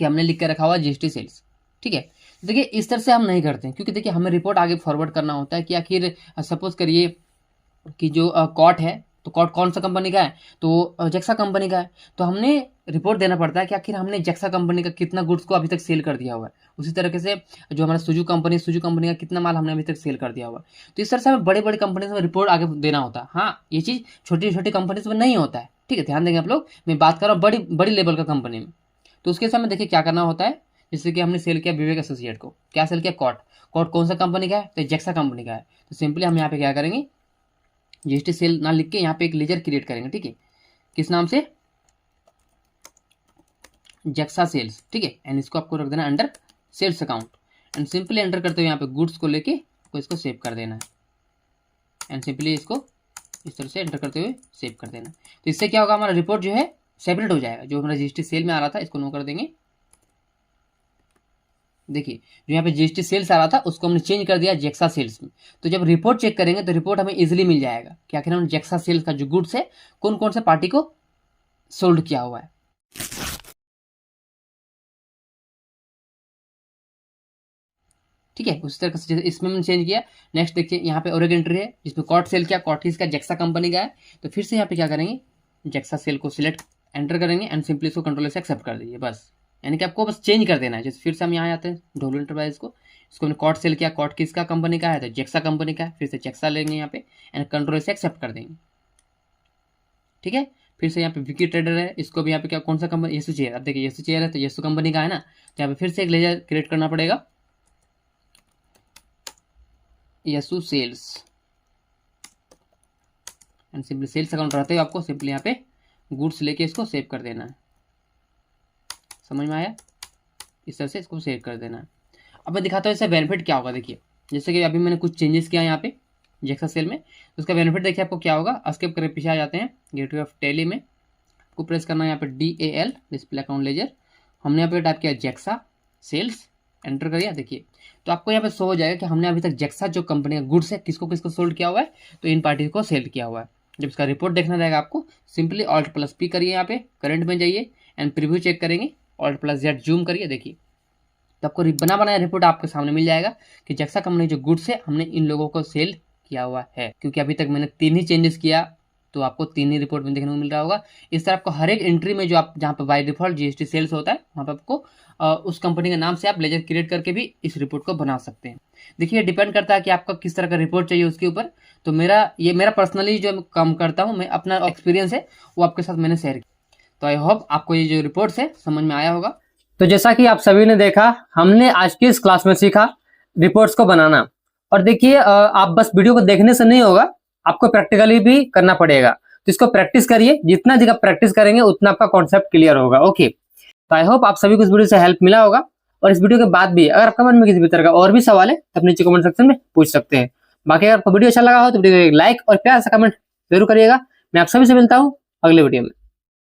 कि हमने लिख के रखा हुआ GST सेल्स, ठीक है। देखिए इस तरह से हम नहीं करते हैं, क्योंकि देखिए हमें रिपोर्ट आगे फॉरवर्ड करना होता है कि आखिर सपोज करिए कि जो कॉट है, तो कॉट कौन सा कंपनी का है, तो जेक्सा कंपनी का है, तो हमने रिपोर्ट देना पड़ता है कि आखिर हमने जेक्सा कंपनी का कितना गुड्स को अभी तक सेल कर दिया हुआ है। उसी तरीके से जो हमारा सुजू कंपनी का कितना माल हमने अभी तक सेल कर दिया हुआ है। तो इस तरह से हमें बड़े बड़े कंपनी में रिपोर्ट आगे देना होता है। हाँ, ये चीज़ छोटी छोटी कंपनीज में नहीं होता है, ठीक है, ध्यान देंगे आप लोग। मैं बात कर रहा हूँ बड़ी बड़ी लेवल का कंपनी में। तो उसके समय देखिए क्या करना होता है जैसे कि हमने सेल किया विवेक एसोसिएट को, क्या सेल किया, कॉट। कॉट कौन सा कंपनी का है, तो जेक्सा कंपनी का है। तो सिंपली हम यहाँ पे क्या करेंगे, जीएसटी सेल ना लिख के यहाँ पे एक लेजर क्रिएट करेंगे, ठीक है, किस नाम से, जेक्सा सेल्स, ठीक है। एंड इसको आपको रख देना under sales account, and simply enter करते हुए यहाँ पे गुड्स को लेके इसको सेव कर देना है, एंड सिंपली इसको इस तरह से एंटर करते हुए सेव कर देना। तो इससे क्या होगा, हमारा रिपोर्ट जो है सेपरेट हो जाएगा। जो हमारा जीएसटी सेल में आ रहा था इसको नो कर देंगे। देखिए जो यहाँ पे जीएसटी सेल्स आ रहा था उसको हमने चेंज कर दिया जेक्सा सेल्स में। तो जब रिपोर्ट चेक करेंगे तो रिपोर्ट हमें इजीली मिल जाएगा कि आखिर हम जेक्सा सेल्स का जो गुड्स है कौन कौन से पार्टी को सोल्ड किया हुआ है। ठीक है, उसी तरह से इसमें हमने चेंज किया। नेक्स्ट देखिए यहाँ पे और एक एंट्री है जिसमें कॉट सेल किया, कॉट किसका, जेक्सा कंपनी का है। तो फिर से यहाँ पे क्या करेंगे, जेक्सा सेल को सिलेक्ट एंटर करेंगे एंड सिंपली इसको कंट्रोल से एक्सेप्ट कर दीजिए बस। यानी कि आपको बस चेंज कर देना है। जैसे फिर से हम यहाँ आते हैं ढोलू एंटरप्राइज को, इसको हमने कॉट सेल किया, कॉट किसका कंपनी का है, तो जेक्सा कंपनी का है। फिर से जेक्सा लेंगे यहाँ पे एंड कंट्रोल से एक्सेप्ट कर देंगे। ठीक है, फिर से यहाँ पे विकी ट्रेडर है, इसको भी यहाँ पे क्या कौन सा कंपनी, येसु चेयर। अब देखिए येसु चेयर है तो येसु कंपनी का है ना, तो यहाँ पे फिर से एक लेजर क्रिएट करना पड़ेगा, येसु sales, and simply sales account रहते हुए आपको सिंपली यहाँ पे गुड्स लेके इसको सेव कर देना है। समझ में आया, इस तरह से इसको सेव कर देना है। अब मैं दिखाता हूँ इससे बेनिफिट क्या होगा। देखिए जैसे कि अभी मैंने कुछ चेंजेस किया यहाँ पे जेक्सा सेल में, तो उसका बेनिफिट देखिए आपको क्या होगा। स्किप करके पीछे आ जाते हैं, गेटवे ऑफ टैली में आपको प्रेस करना है यहाँ पे DAL, डिस्प्ले अकाउंट लेजर। हमने यहाँ पे टाइप किया जेक्सा सेल्स, एंटर करिए। देखिए तो आपको यहाँ पे शो हो जाएगा कि हमने अभी तक जेक्सा जो कंपनी का गुड्स है किसको किसको सोल्ड किया हुआ है, तो इन पार्टी को सेल किया हुआ है। जब इसका रिपोर्ट देखना रहेगा आपको सिंपली Alt+P करिए, यहाँ पे करंट में जाइए एंड प्रीव्यू चेक करेंगे, Alt+Z जूम करिए। देखिए तो आपको बना बनाया रिपोर्ट आपके सामने मिल जाएगा कि जेक्सा कंपनी जो गुड्स है हमने इन लोगों को सेल किया हुआ है। क्योंकि अभी तक मैंने 3 ही चेंजेस किया तो आपको 3 ही रिपोर्ट में देखने को मिल रहा होगा। इस तरह आपको हर एक एंट्री में जो आप जहाँ पर बाय डिफॉल्ट जीएसटी सेल्स होता है वहाँ पर आपको उस कंपनी के नाम से आप लेजर क्रिएट करके भी इस रिपोर्ट को बना सकते हैं। देखिए डिपेंड करता है कि आपका किस तरह का रिपोर्ट चाहिए उसके ऊपर। तो मेरा पर्सनली जो काम करता हूँ मैं, अपना एक्सपीरियंस है वो आपके साथ मैंने शेयर किया। तो आई होप आपको ये जो रिपोर्ट्स है समझ में आया होगा। तो जैसा कि आप सभी ने देखा, हमने आज की इस क्लास में सीखा रिपोर्ट्स को बनाना। और देखिए आप बस वीडियो को देखने से नहीं होगा, आपको प्रैक्टिकली भी करना पड़ेगा। तो इसको प्रैक्टिस करिए, जितना अधिक आप प्रैक्टिस करेंगे उतना आपका कॉन्सेप्ट क्लियर होगा। ओके, तो आई होप आप सभी को इस वीडियो से हेल्प मिला होगा। और इस वीडियो के बाद भी अगर आपका मन में किसी भी तरह का और भी सवाल है तो नीचे कमेंट सेक्शन में पूछ सकते हैं। बाकी अगर आपको वीडियो अच्छा लगा हो तो वीडियो को एक लाइक और प्यार से कमेंट जरूर करिएगा। मैं आप सभी से मिलता हूँ अगले वीडियो में।